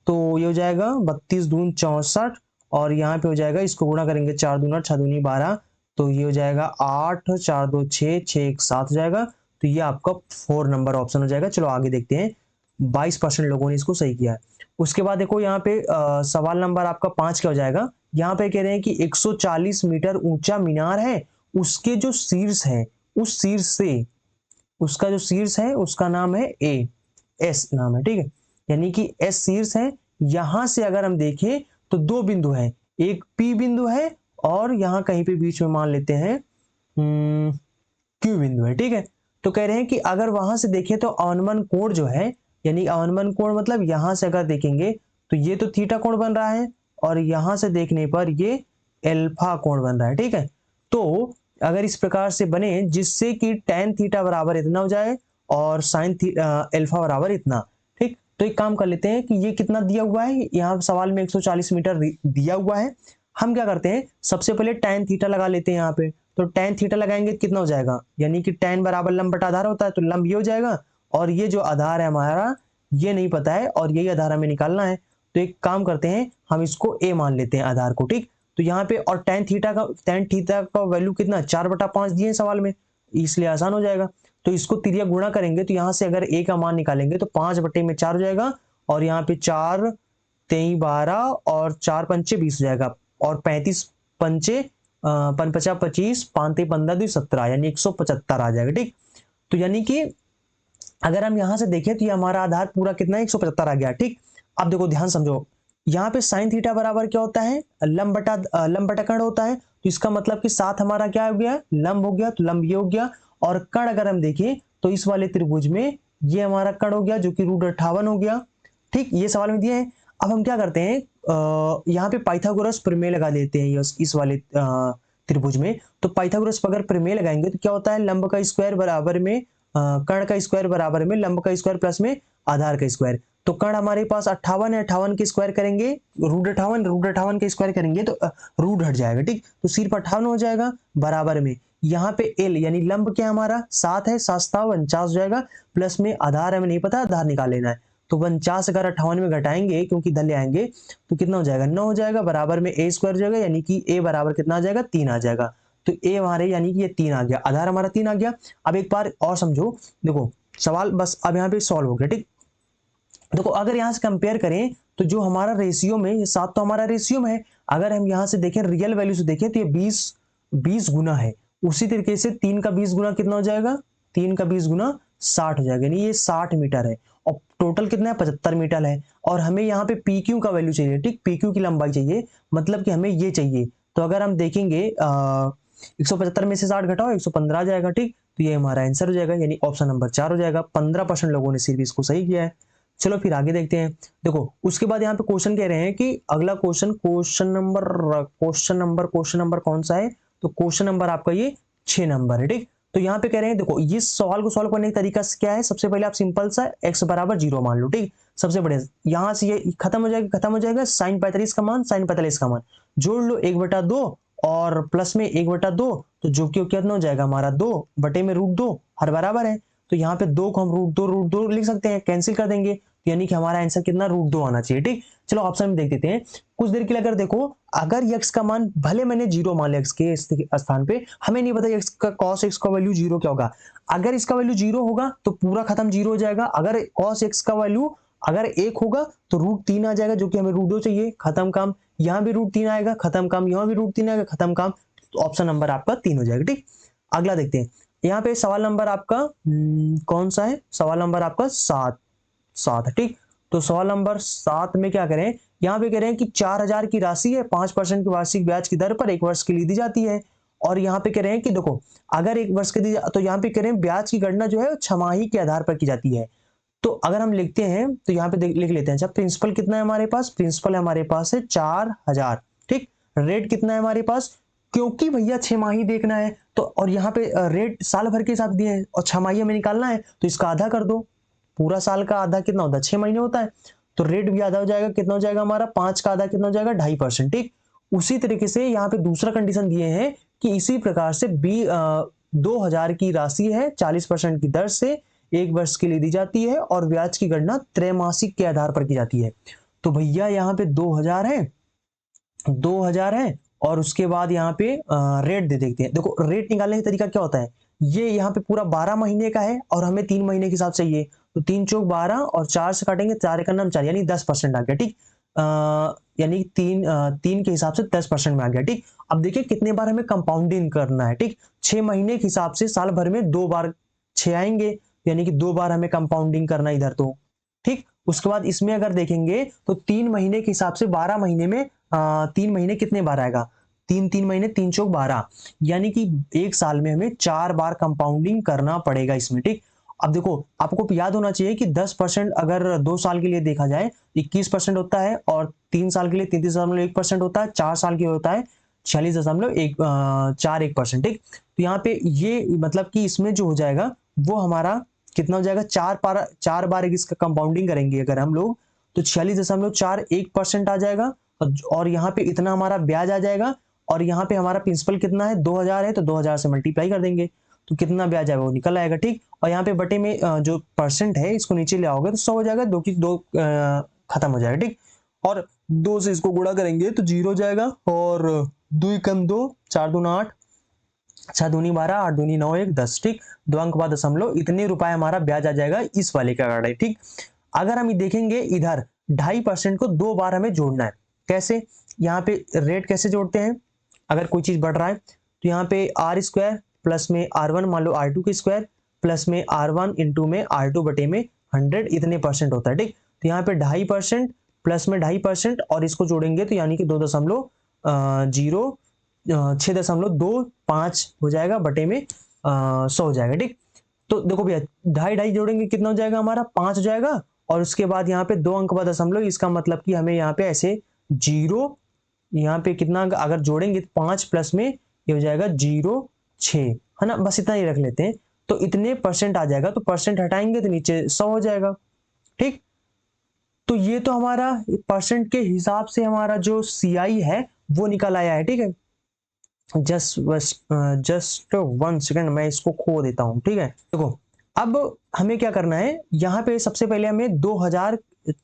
तो ये हो जाएगा 32 दून 64, और यहाँ पे हो जाएगा, इसको गुणा करेंगे 4 दूना 6 दूनी 12, तो ये हो जाएगा 8 4 2 6 6 1 7 हो जाएगा। तो ये आपका 4 नंबर ऑप्शन हो जाएगा। चलो आगे देखते हैं। 22% लोगों ने इसको सही किया है। उसके बाद देखो यहाँ पे सवाल नंबर आपका 5 क्या हो जाएगा, यहाँ पे कह रहे हैं कि 140 मीटर ऊंचा मीनार है, उसके जो शीर्ष है, उस शीर्ष से, उसका जो शीर्ष है उसका नाम है ए, एस नाम है, ठीक है, यानी कि एस शीर्ष है। यहां से अगर हम देखें तो दो बिंदु है, एक पी बिंदु है और यहां कहीं पे बीच में मान लेते हैं क्यू बिंदु है, ठीक है। तो कह रहे हैं कि अगर वहां से देखें तो अवनमन कोण जो है, यानी अवनमन कोण मतलब यहां से अगर देखेंगे तो ये तो थीटा कोण बन रहा है और यहां से देखने पर ये एल्फा कोण बन रहा है, ठीक है। तो अगर इस प्रकार से बने जिससे कि tan थीटा बराबर इतना हो जाए और साइन एल्फा बराबर इतना, ठीक। तो एक काम कर लेते हैं कि ये कितना दिया हुआ है, यहाँ सवाल में 140 मीटर दिया हुआ है। हम क्या करते हैं, सबसे पहले tan थीटा लगा लेते हैं यहाँ पे। तो tan थीटा लगाएंगे कितना हो जाएगा, यानी कि tan बराबर लंब बटा आधार होता है, तो लंब ये हो जाएगा और ये जो आधार है हमारा ये नहीं पता है और यही आधार हमें निकालना है। तो एक काम करते हैं, हम इसको a मान लेते हैं आधार को, ठीक। तो यहाँ पे और tan थीटा का वैल्यू कितना 4/5 दिए सवाल में, इसलिए आसान हो जाएगा। तो इसको तिर्यक गुणा करेंगे तो यहाँ से अगर a का मान निकालेंगे तो 5/4 हो जाएगा और यहाँ पे 4 3 12 और 4 पंचे 20 हो जाएगा और 35 पंचे 5 25 5 15 2 17 यानी 175 आ जाएगा, ठीक। तो यानी कि अगर हम यहां से देखें तो ये हमारा आधार पूरा कितना है 175 आ गया, ठीक। अब देखो ध्यान समझो, यहाँ पे साइन थीटा बराबर क्या होता है, लंब बटा कर्ण होता है। तो इसका मतलब कि साथ हमारा क्या हो गया, लंब हो गया, तो लंब ये हो गया और कर्ण अगर हम देखें तो इस वाले त्रिभुज में ये हमारा कर्ण हो गया जो कि √58 हो गया, ठीक। ये सवाल में दिए हैं। अब हम क्या करते हैं, यहाँ पे पाइथागोरस प्रमेय लगा देते हैं इस वाले त्रिभुज में। तो पाइथागोरस अगर प्रमेय लगाएंगे तो क्या होता है, लंब का स्क्वायर बराबर में कर्ण का स्क्वायर बराबर में लंब का स्क्वायर प्लस में आधार का स्क्वायर। तो कर्ण हमारे पास 58 है, 58 के स्क्वायर करेंगे √58 के स्क्वायर करेंगे तो रूट हट जाएगा, ठीक। तो सिर्फ 58 हो जाएगा बराबर में यहाँ पे एल यानी लंब क्या हमारा 7 है, 7 49 हो जाएगा प्लस में आधार हमें नहीं पता, आधार निकाल लेना है। तो 49 अगर 58 में घटाएंगे क्योंकि इधर ले आएंगे तो कितना हो जाएगा 9 हो जाएगा बराबर में a स्क्वायर हो जाएगा, यानी कि a बराबर कितना आ जाएगा 3 आ जाएगा। तो a हमारे यानी कि ये 3 आ गया, आधार हमारा 3 आ गया। अब एक बार और समझो, देखो सवाल बस अब यहाँ पे सॉल्व हो गया, ठीक। देखो अगर यहाँ से कंपेयर करें तो जो हमारा रेशियो में ये 7 तो हमारा रेशियो में है, अगर हम यहाँ से देखें रियल वैल्यू से देखें तो ये 20 गुना है। उसी तरीके से 3 का 20 गुना कितना हो जाएगा, 3 का 20 गुना 60 हो जाएगा, यानी ये 60 मीटर है और टोटल कितना है 75 मीटर है। और हमें यहाँ पे पी क्यू का वैल्यू चाहिए, ठीक, पी क्यू की लंबाई चाहिए, मतलब कि हमें ये चाहिए। तो अगर हम देखेंगे 175 में से 60 घटाओ 115 आ जाएगा, ठीक। तो ये हमारा आंसर हो जाएगा, यानी ऑप्शन नंबर 4 हो जाएगा। 15% लोगों ने सिर्फ इसको सही किया है। चलो फिर आगे देखते हैं। देखो उसके बाद यहाँ पे क्वेश्चन कह रहे हैं कि अगला क्वेश्चन नंबर कौन सा है, तो क्वेश्चन नंबर आपका ये 6 नंबर है, ठीक। तो यहाँ पे कह रहे हैं देखो ये सवाल को सॉल्व करने का तरीका क्या है, सबसे पहले आप सिंपल सा x बराबर 0 मान लो, ठीक। सबसे बढ़िया यहाँ से ये खत्म हो जाएगा साइन 45 का मान, साइन 45 का मान जोड़ लो 1/2 और प्लस में 1/2, तो जो कि कितना हो जाएगा हमारा 2 बटे में √2 हर बराबर है। तो यहाँ पे 2 को हम √2 लिख सकते हैं, कैंसिल कर देंगे, यानी कि हमारा आंसर कितना √2 आना चाहिए, ठीक। चलो ऑप्शन में देख देते हैं। कुछ देर के लिए अगर देखो अगर x का मान भले मैंने 0 मान लिया x के स्थान पे, हमें नहीं पता x का cos x का वैल्यू 0 क्या होगा। अगर इसका वैल्यू 0 होगा तो पूरा खत्म 0 हो जाएगा, अगर cos x का वैल्यू अगर 1 होगा तो √3 आ जाएगा जो कि हमें √2 चाहिए, खत्म काम। यहाँ भी √3 आएगा, खत्म काम। यहाँ भी √3 आएगा, खत्म काम। तो ऑप्शन नंबर आपका 3 हो जाएगा, ठीक। अगला देखते हैं। यहाँ पे सवाल नंबर आपका कौन सा है, सवाल नंबर आपका 7 है, ठीक। तो सवाल नंबर 7 में क्या करें, यहाँ पे कह रहे हैं कि 4000 की राशि है 5% की वार्षिक ब्याज की दर पर 1 वर्ष के लिए दी जाती है। और यहाँ पे कह रहे हैं कि देखो अगर 1 वर्ष के दी तो यहाँ पे कह रहे हैं ब्याज की गणना जो है छमाही के आधार पर की जाती है। तो अगर हम लिखते हैं तो यहाँ पे लिख लेते हैं। अच्छा प्रिंसिपल कितना है हमारे पास, प्रिंसिपल हमारे पास है 4000, ठीक। रेट कितना है हमारे पास, क्योंकि भैया 6 माही देखना है तो, और यहाँ पे रेट साल भर के हिसाब दिए हैं और 6 माही हमें निकालना है तो इसका आधा कर दो। पूरा साल का आधा कितना होता है 6 महीने होता है, तो रेट भी आधा हो जाएगा, कितना हो जाएगा हमारा 5 का आधा कितना हो जाएगा 2.5%, ठीक। उसी तरीके से यहाँ पे दूसरा कंडीशन दिए हैं कि इसी प्रकार से 2000 की राशि है 40% की दर से 1 वर्ष के लिए दी जाती है और ब्याज की गणना त्रैमासिक के आधार पर की जाती है। तो भैया यहाँ पे 2000 है और उसके बाद यहाँ पे रेट दे देखते हैं। देखो रेट निकालने का तरीका क्या होता है, ये यहाँ पे पूरा 12 महीने का है और हमें 3 महीने के हिसाब से चाहिए, तो 3 चौक 12 और 4 से काटेंगे, 4 एक नाम 4 यानी 10% आ गया, ठीक। यानी 3 के हिसाब से 10% में आ गया, ठीक। अब देखिए कितने बार हमें कंपाउंडिंग करना है, ठीक। 6 महीने के हिसाब से साल भर में 2 बार 6 आएंगे, यानी कि 2 बार हमें कंपाउंडिंग करना इधर, तो ठीक। उसके बाद इसमें अगर देखेंगे तो 3 महीने के हिसाब से 12 महीने में 3 महीने कितने बार आएगा, 3 महीने 3 चौक 12, यानी कि एक साल में हमें 4 बार कंपाउंडिंग करना पड़ेगा इसमें, ठीक। अब देखो आपको याद होना चाहिए कि 10% अगर 2 साल के लिए देखा जाए 21% होता है, और 3 साल के लिए 33.1% होता है, 4 साल के लिए होता है 46.41%, ठीक। तो यहाँ पे ये मतलब कि इसमें जो हो जाएगा वो हमारा कितना हो जाएगा, 4 बार इसका कंपाउंडिंग करेंगे अगर हम लोग, तो 46.41% आ जाएगा, और यहाँ पे इतना हमारा ब्याज आ जाएगा, और यहाँ पे हमारा प्रिंसिपल कितना है 2000 है, तो 2000 से मल्टीप्लाई कर देंगे तो कितना ब्याज आएगा वो निकल आएगा, ठीक। और यहाँ पे बटे में जो परसेंट है इसको नीचे ले आओगे तो 100 हो जाएगा, 2 की 2 खत्म हो जाएगा, ठीक। और 2 से इसको गुणा करेंगे तो 0 हो जाएगा, और 2 कम 2 4 दूना 8, 6 दूनी 12 8 दूनी 9 1 10, ठीक। 2 अंक बाद दशमलव, इतने रुपए हमारा ब्याज आ जाएगा इस वाले का कार्ड है, ठीक। अगर हम देखेंगे इधर 2.5% को 2 बार हमें जोड़ना है, कैसे, यहाँ पे रेट कैसे जोड़ते हैं, अगर कोई चीज बढ़ रहा है तो यहाँ पे आर स्क्वायर प्लस में R1 मान लो R2 के स्क्वायर प्लस में R1 इंटू में R2 बटे में 100 इतने परसेंट होता है, ठीक। तो यहाँ पे 2.5% प्लस में 2.5% और इसको जोड़ेंगे तो यानी कि 6.25 हो जाएगा बटे में 100 हो जाएगा, ठीक। तो देखो भैया 2.5 जोड़ेंगे कितना हो जाएगा हमारा 5 हो जाएगा, और उसके बाद यहाँ पे 2 अंक बाद दशमलव, इसका मतलब कि हमें यहाँ पे ऐसे 0, यहाँ पे कितना अगर जोड़ेंगे 5 प्लस में ये हो जाएगा 0.6, है ना, बस इतना ही रख लेते हैं, तो इतने परसेंट आ जाएगा, तो परसेंट हटाएंगे तो नीचे 100 हो जाएगा, ठीक। तो ये तो हमारा परसेंट के हिसाब से हमारा जो CI है वो निकल आया है, ठीक है। जस्ट 1 सेकेंड, मैं इसको खो देता हूं, ठीक है। देखो अब हमें क्या करना है, यहाँ पे सबसे पहले हमें 2000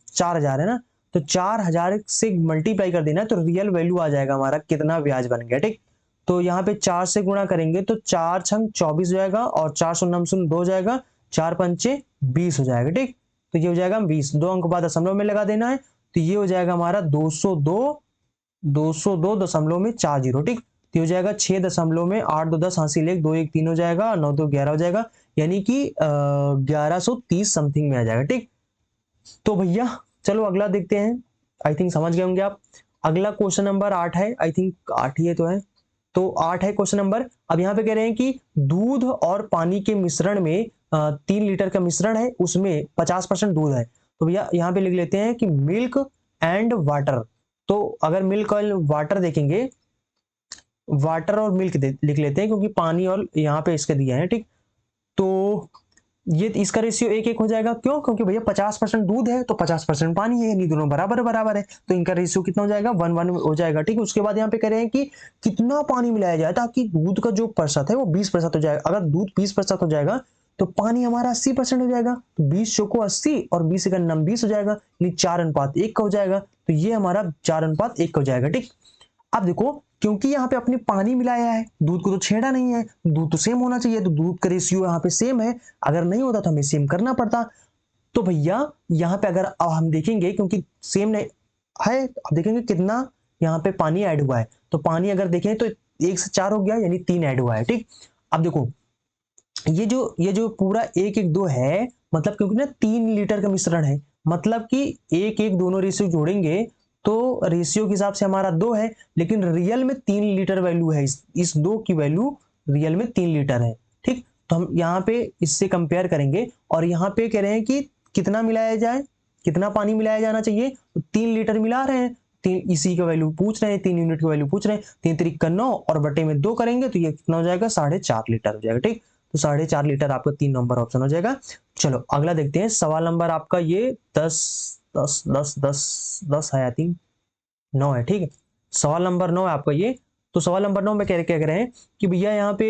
4000 है ना, तो 4000 से मल्टीप्लाई कर देना है, तो रियल वैल्यू आ जाएगा हमारा कितना ब्याज बन गया, ठीक। तो यहाँ पे 4 से गुणा करेंगे तो 4 छंग 24 हो जाएगा, और 4 शून्य शून्य 2 हो जाएगा, 4 पंचे 20 हो जाएगा, ठीक। तो ये हो जाएगा 20, 2 अंक बाद दशमलव में लगा देना है, तो ये हो जाएगा हमारा 202.40, ठीक। तो हो जाएगा 6 दशमलव में 8 2 10 हासिल 1 2 1 3 हो जाएगा, 9 2 11 हो जाएगा, यानी कि 1130 समथिंग में आ जाएगा, ठीक। तो भैया चलो अगला देखते हैं, आई थिंक समझ गए होंगे आप। अगला क्वेश्चन नंबर 8 है, आई थिंक 8 ही है तो है, तो 8 है क्वेश्चन नंबर। अब यहाँ पे कह रहे हैं कि दूध और पानी के मिश्रण में 3 लीटर का मिश्रण है, उसमें 50% दूध है, तो भैया यहाँ पे लिख लेते हैं कि मिल्क एंड वाटर। तो अगर मिल्क और वाटर देखेंगे, वाटर और मिल्क लिख लेते हैं क्योंकि पानी और यहाँ पे इसके दिया है, ठीक। तो ये इसका रेशियो 1:1 हो जाएगा, क्यों, क्योंकि भैया 50% दूध है तो 50% पानी है, यानी दोनों बराबर बराबर है, तो इनका रेशियो कितना हो जाएगा 1:1 हो जाएगा, ठीक। उसके बाद यहाँ पे कह रहे हैं कि कितना पानी मिलाया जाए ताकि दूध का जो प्रतिशत है वो 20% हो जाएगा। अगर दूध 20% हो जाएगा तो पानी हमारा 80% हो जाएगा, तो 20 चौको 80 और 20 का 20 हो जाएगा, यानी 4:1 का हो जाएगा, तो ये हमारा 4:1 का हो जाएगा, ठीक। अब देखो क्योंकि यहाँ पे अपने पानी मिलाया है, दूध को तो छेड़ा नहीं है, दूध तो सेम होना चाहिए, तो दूध का रेशियो यहाँ पे सेम है, अगर नहीं होता तो हमें सेम करना पड़ता। तो भैया यहाँ पे अगर अब हम देखेंगे क्योंकि सेम नहीं है, अब देखेंगे कितना यहाँ पे पानी ऐड हुआ है, तो पानी अगर देखें तो 1 से 4 हो गया, यानी 3 ऐड हुआ है, ठीक। अब देखो ये जो पूरा 1:1 2 है, मतलब क्योंकि ना 3 लीटर का मिश्रण है, मतलब कि 1:1 दोनों रेशियो जोड़ेंगे तो रेशियो के हिसाब से हमारा 2 है, लेकिन रियल में 3 लीटर वैल्यू है, इस 2 की वैल्यू रियल में 3 लीटर है, ठीक। तो हम यहाँ पे इससे कंपेयर करेंगे, और यहाँ पे कह रहे हैं कि कितना मिलाया जाए, कितना पानी मिलाया जाना चाहिए, तो 3 लीटर मिला रहे हैं, 3 इसी का वैल्यू पूछ रहे हैं, 3 यूनिट की वैल्यू पूछ रहे हैं, 3 3 का 9 और बटे में 2 करेंगे तो ये कितना हो जाएगा 4.5 लीटर हो जाएगा, ठीक। तो 4.5 लीटर आपका 3 नंबर ऑप्शन हो जाएगा। चलो अगला देखते हैं, सवाल नंबर आपका ये 10 10 10 10 10 है, आई थिंक 9 है, ठीक है। सवाल नंबर 9 है आपका ये। तो सवाल नंबर 9 में क्या कह रहे हैं कि भैया यहाँ पे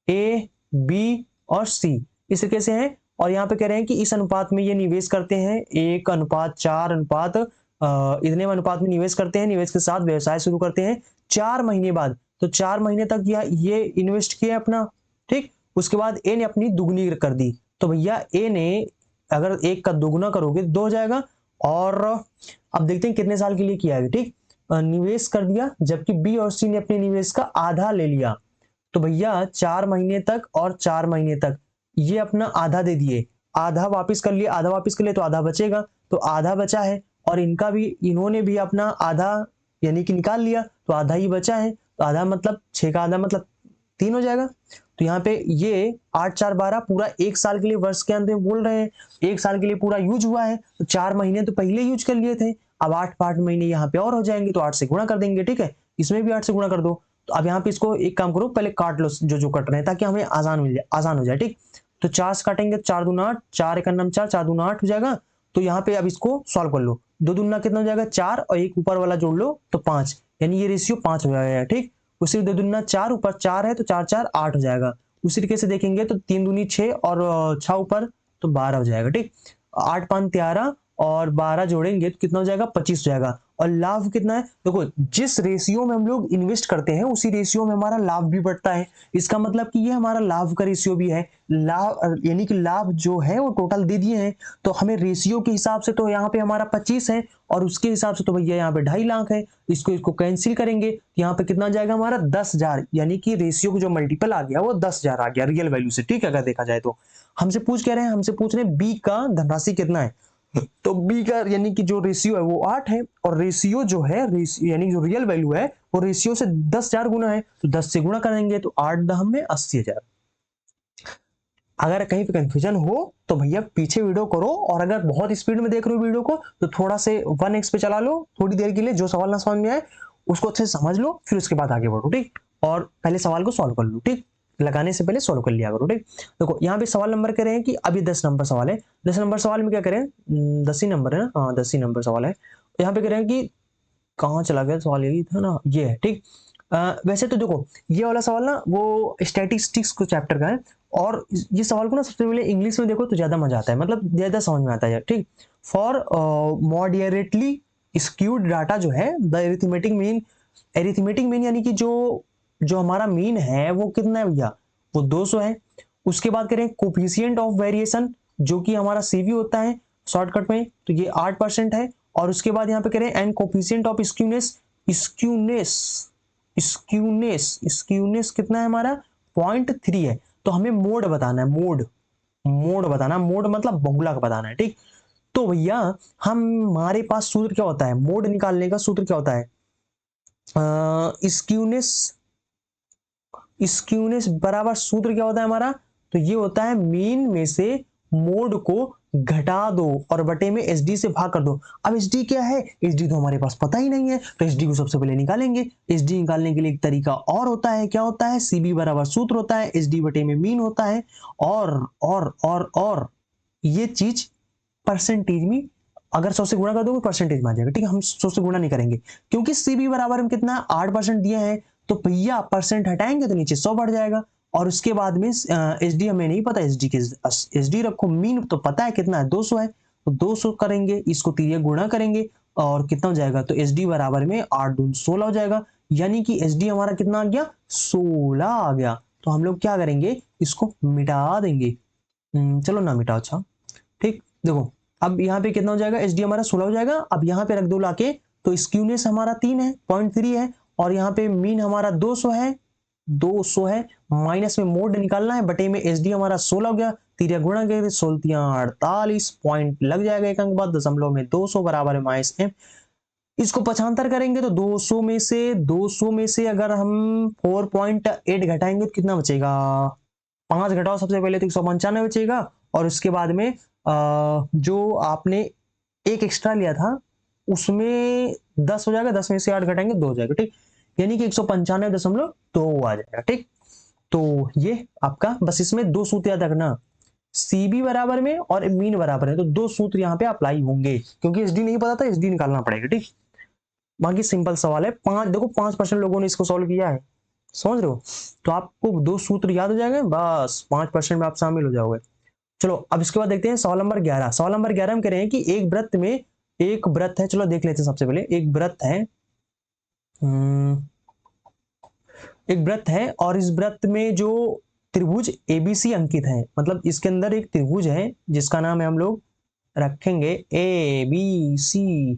ए बी और सी इस तरीके से है, और यहाँ पे कह रहे हैं कि इस अनुपात में ये निवेश करते हैं, 1:4 अनुपात इतने अनुपात में निवेश करते हैं, निवेश के साथ व्यवसाय शुरू करते हैं 4 महीने बाद, तो 4 महीने तक ये इन्वेस्ट किया अपना ठीक। उसके बाद ए ने अपनी दुगनी कर दी, तो भैया ए ने अगर 1 का दोगुना करोगे 2 हो जाएगा। और अब देखते हैं कितने साल के लिए किया है, ठीक। निवेश कर दिया, जबकि बी और सी ने अपने निवेश का आधा ले लिया, तो भैया 4 महीने तक और 4 महीने तक ये अपना आधा दे दिए, आधा वापस कर लिया, आधा वापस कर लिया तो आधा बचेगा, तो आधा बचा है। और इनका भी, इन्होंने भी अपना आधा यानी कि निकाल लिया, तो आधा ही बचा है, तो आधा मतलब 6 का आधा मतलब 3 हो जाएगा। तो यहाँ पे ये 8 4 12 पूरा 1 साल के लिए वर्ष के अंत में बोल रहे हैं, 1 साल के लिए पूरा यूज हुआ है, तो 4 महीने तो पहले यूज कर लिए थे, अब 8 महीने यहाँ पे और हो जाएंगे, तो 8 से गुणा कर देंगे, ठीक है। इसमें भी 8 से गुणा कर दो। तो अब यहाँ पे इसको एक काम करो, पहले काट लो जो जो कट रहे हैं, ताकि हमें आसान हो जाए, ठीक। तो 4 से काटेंगे, 4 दूना 8, 4 एक अन्नम 4, 4 दूना 8 हो जाएगा। तो यहाँ पे अब इसको सॉल्व कर लो, 2 दूना कितना हो जाएगा 4, और एक ऊपर वाला जोड़ लो तो 5, यानी ये रेशियो 5 हो जाएगा, ठीक। उसी 2 दूना 4, ऊपर 4 है तो 4 4 8 हो जाएगा। उसी तरीके से देखेंगे तो 3 दूनी 6 और 6 ऊपर तो 12 हो जाएगा, ठीक। 8 5 13 और 12 जोड़ेंगे तो कितना हो जाएगा 25 हो जाएगा। और लाभ कितना है, देखो जिस रेशियो में हम लोग इन्वेस्ट करते हैं उसी रेशियो में हमारा लाभ भी बढ़ता है। इसका मतलब कि ये हमारा लाभ का रेशियो भी है, लाभ यानी कि लाभ जो है वो टोटल दे दिए हैं, तो हमें रेशियो के हिसाब से तो यहाँ पे हमारा 25 है, और उसके हिसाब से तो भैया यहाँ पे 2.5 लाख है। इसको इसको कैंसिल करेंगे, यहाँ पे कितना जाएगा हमारा 10,000, यानी कि रेशियो का जो मल्टीपल आ गया वो 10,000 आ गया रियल वैल्यू से, ठीक है। अगर देखा जाए तो हमसे पूछ कह रहे हैं, हमसे पूछ रहे हैं बी का धनराशि कितना है, तो बी का यानी कि जो रेशियो है वो 8 है, और रेशियो जो है यानी जो रियल वैल्यू है वो रेशियो से 10,000 गुना है, तो 10 से गुना करेंगे तो 8 दहम में 80,000। अगर कहीं पे कंफ्यूजन हो तो भैया पीछे वीडियो करो, और अगर बहुत स्पीड में देख रहे हो वीडियो को तो थोड़ा से 1x पे चला लो थोड़ी देर के लिए, जो सवाल ना समझ में आए उसको अच्छे से समझ लो, फिर उसके बाद आगे बढ़ो, ठीक। और पहले सवाल को सॉल्व कर लो, ठीक, लगाने से पहले सॉल्व कर लिया करो, ठीक। देखो यहाँ पे सवाल नंबर कह रहे हैं कि अभी 10 नंबर सवाल है, 10 नंबर सवाल में क्या करें, 10 ही नंबर है ना, हाँ 10 ही नंबर सवाल है। तो यहाँ पे कह रहे हैं कि कहाँ चला गया सवाल, यही था ना, ये है, ठीक। वैसे तो देखो ये वाला सवाल ना वो स्टैटिस्टिक्स को चैप्टर का है, और ये सवाल को ना सबसे पहले इंग्लिश में देखो तो ज्यादा मजा आता है, मतलब ज्यादा समझ में आता है, ठीक। फॉर मॉडरेटली स्क्यूड डाटा जो है द एरिथमेटिक मीन यानी कि जो जो हमारा मीन है वो कितना है भैया, वो 200 है। उसके बाद करें कोफिशिएंट ऑफ वेरिएशन, जो कि हमारा सीवी होता है शॉर्टकट में, तो ये 8% है। और उसके बाद यहाँ पे करें and coefficient of skewness, skewness skewness कितना है हमारा 0.3 है। तो हमें मोड बताना है, मोड बताना, मोड मतलब बहुलक बताना है, ठीक। तो भैया हमारे पास सूत्र क्या होता है, मोड निकालने का सूत्र क्या होता है, स्क्यूनेस स्क्यूनेस बराबर सूत्र क्या होता है हमारा, तो ये होता है मीन में से मोड को घटा दो और बटे में एसडी से भाग कर दो। अब एसडी क्या है, एसडी तो हमारे पास पता ही नहीं है, तो एसडी को सबसे पहले निकालेंगे। एसडी निकालने के लिए एक तरीका और होता है, क्या होता है, सीबी बराबर सूत्र होता है, एसडी बटे में मीन होता है, और ये चीज परसेंटेज में अगर 100 से गुणा कर दोगे परसेंटेज में आ जाएगा, ठीक है। हम 100 से गुणा नहीं करेंगे क्योंकि सीबी बराबर हम कितना 8% दिए हैं, तो भैया परसेंट हटाएंगे तो नीचे 100 बढ़ जाएगा। और उसके बाद में एसडी हमें नहीं पता, एसडी रखो, मीन तो पता है कितना है 200 है, तो 200 करेंगे, इसको 3 गुणा करेंगे और कितना हो जाएगा, तो एसडी बराबर में 8 दूनी 16 हो जाएगा, यानी कि एसडी हमारा कितना आ गया 16 आ गया। तो हम लोग क्या करेंगे, इसको मिटा देंगे, चलो ना मिटाओ, अच्छा ठीक। देखो अब यहाँ पे कितना हो जाएगा, एच डी हमारा 16 हो जाएगा। अब यहाँ पे रख दो लाके, तो स्क्यूनेस हमारा 3 है 0.3 है, और यहाँ पे मीन हमारा 200 है, 200 है, माइनस में मोड निकालना है, बटे में एच डी हमारा 16 हो गया, 3 गुणा गए 16 48 पॉइंट लग जाएगा एक अंक बाद, दशमलव में 200 बराबर है माइनस m। इसको पक्षांतर करेंगे तो 200 में से अगर हम 4.8 घटाएंगे तो कितना बचेगा, 5 घटाओ सबसे पहले तो 195 बचेगा, और उसके बाद में जो आपने एक एक्स्ट्रा लिया था उसमें 10 हो जाएगा, 10 में से 8 घटाएंगे 2 हो जाएगा, ठीक। यानी कि 195.2 आ जाएगा, ठीक। तो ये आपका बस इसमें 2 सूत्र याद रखना, सीबी बराबर में और मीन बराबर है, तो 2 सूत्र यहाँ पे अप्लाई होंगे, क्योंकि एसडी नहीं पता था, एसडी निकालना पड़ेगा, ठीक। बाकी सिंपल सवाल है, 5% लोगों ने इसको सॉल्व किया है, समझ रहे हो, तो आपको 2 सूत्र याद हो जाएंगे, बस 5% में आप शामिल हो जाओगे। चलो अब इसके बाद देखते हैं सवाल नंबर 11। सवाल नंबर 11 हम कह रहे हैं कि एक व्रत में एक व्रत है, चलो देख लेते हैं सबसे पहले, एक व्रत है, एक व्रत है और इस व्रत में जो त्रिभुज ABC अंकित है, मतलब इसके अंदर एक त्रिभुज है जिसका नाम है हम लोग रखेंगे ABC।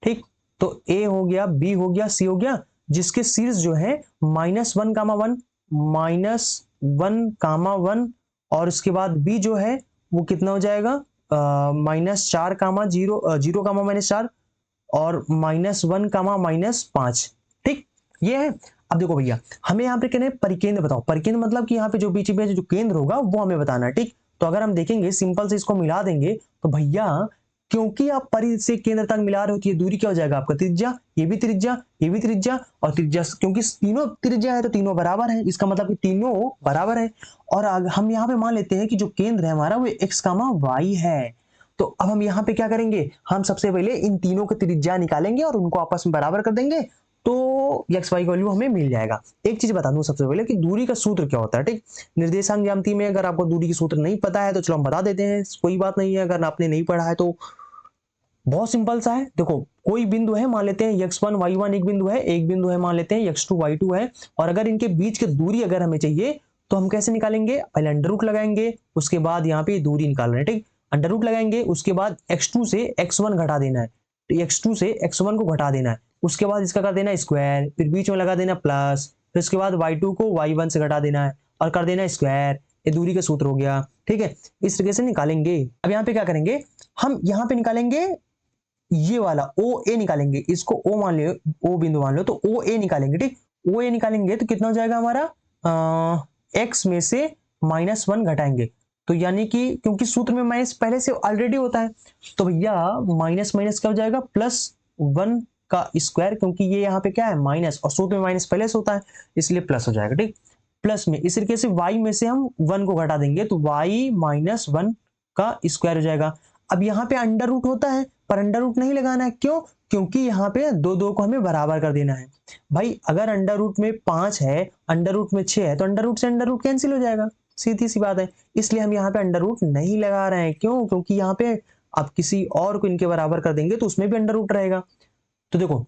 ठीक, तो A हो गया, B हो गया, C हो गया, जिसके शीर्ष जो है -1, 1, -1, 1 और उसके बाद B जो है वो कितना हो जाएगा -4, 0, 0, -4 और -1, -5। ठीक, ये है। अब देखो भैया, हमें यहाँ पे कहना है परिकेंद्र बताओ। परिकेंद्र मतलब कि यहाँ पे जो बीच में जो केंद्र होगा वो हमें बताना है। ठीक, तो अगर हम देखेंगे सिंपल से इसको मिला देंगे तो भैया, क्योंकि आप परि से केंद्र तक मिला रहे हो तो ये दूरी क्या हो जाएगा आपका त्रिज्या, ये भी त्रिज्या, ये भी त्रिज्या और त्रिज्या, क्योंकि तीनों त्रिज्या है तो तीनों बराबर है, इसका मतलब कि तीनों बराबर है। और हम यहाँ पे मान लेते हैं कि जो केंद्र है हमारा वो x, y है। तो अब हम यहाँ पे क्या करेंगे, हम सबसे पहले इन तीनों की त्रिज्या निकालेंगे और उनको आपस में बराबर कर देंगे, तो x y का वैल्यू हमें मिल जाएगा। एक चीज बता दूं सबसे पहले कि दूरी का सूत्र क्या होता है। ठीक, निर्देशांक ज्यामिति में अगर आपको दूरी की सूत्र नहीं पता है तो चलो हम बता देते हैं, कोई बात नहीं है। अगर आपने नहीं पढ़ा है तो बहुत सिंपल सा है। देखो, कोई बिंदु है, मान लेते हैं x1 y1 एक बिंदु है, एक बिंदु है मान लेते हैं x2 y2 है, और अगर इनके बीच की दूरी अगर हमें चाहिए तो हम कैसे निकालेंगे, पहले अंडर रूट लगाएंगे, उसके बाद यहाँ पे दूरी निकाल रहे हैं। ठीक, अंडर रूट लगाएंगे, उसके बाद x2 से x1 घटा देना है, तो x2 से x1 को घटा देना है, उसके बाद इसका कर देना स्क्वायर, फिर बीच में लगा देना प्लस, फिर उसके बाद y2 को y1 से घटा देना है और कर देना स्क्वायर। ये दूरी का सूत्र हो गया। ठीक है, इस तरीके से निकालेंगे। अब यहाँ पे क्या करेंगे, हम यहाँ पे निकालेंगे ये वाला ओ ए निकालेंगे, इसको ओ मान लो, ओ बिंदु मान लो, तो ओ ए निकालेंगे। ठीक, ओ ए निकालेंगे तो कितना हो जाएगा हमारा एक्स में से -1 घटाएंगे, तो यानी कि क्योंकि सूत्र में माइनस पहले से ऑलरेडी होता है तो भैया माइनस माइनस क्या हो जाएगा +1 का स्क्वायर, क्योंकि ये यहाँ पे क्या है माइनस और सूत्र में माइनस पहले से होता है इसलिए प्लस हो जाएगा। ठीक, प्लस में इस तरीके से y में से हम 1 को घटा देंगे तो y -1 का स्क्वायर हो जाएगा। अब यहाँ पे अंडर रूट होता है पर अंडर रूट नहीं लगाना है, क्यों, क्योंकि यहाँ पे दो दो को हमें बराबर कर देना है। भाई अगर अंडर रूट में 5 है, अंडर रूट में 6 है, तो अंडर रूट से अंडर रूट कैंसिल हो जाएगा, सीधी सी बात है। इसलिए हम यहाँ पे अंडर रूट नहीं लगा रहे हैं, क्यों, क्योंकि यहाँ पे आप किसी और को इनके बराबर कर देंगे तो उसमें भी अंडर रूट रहेगा। तो देखो,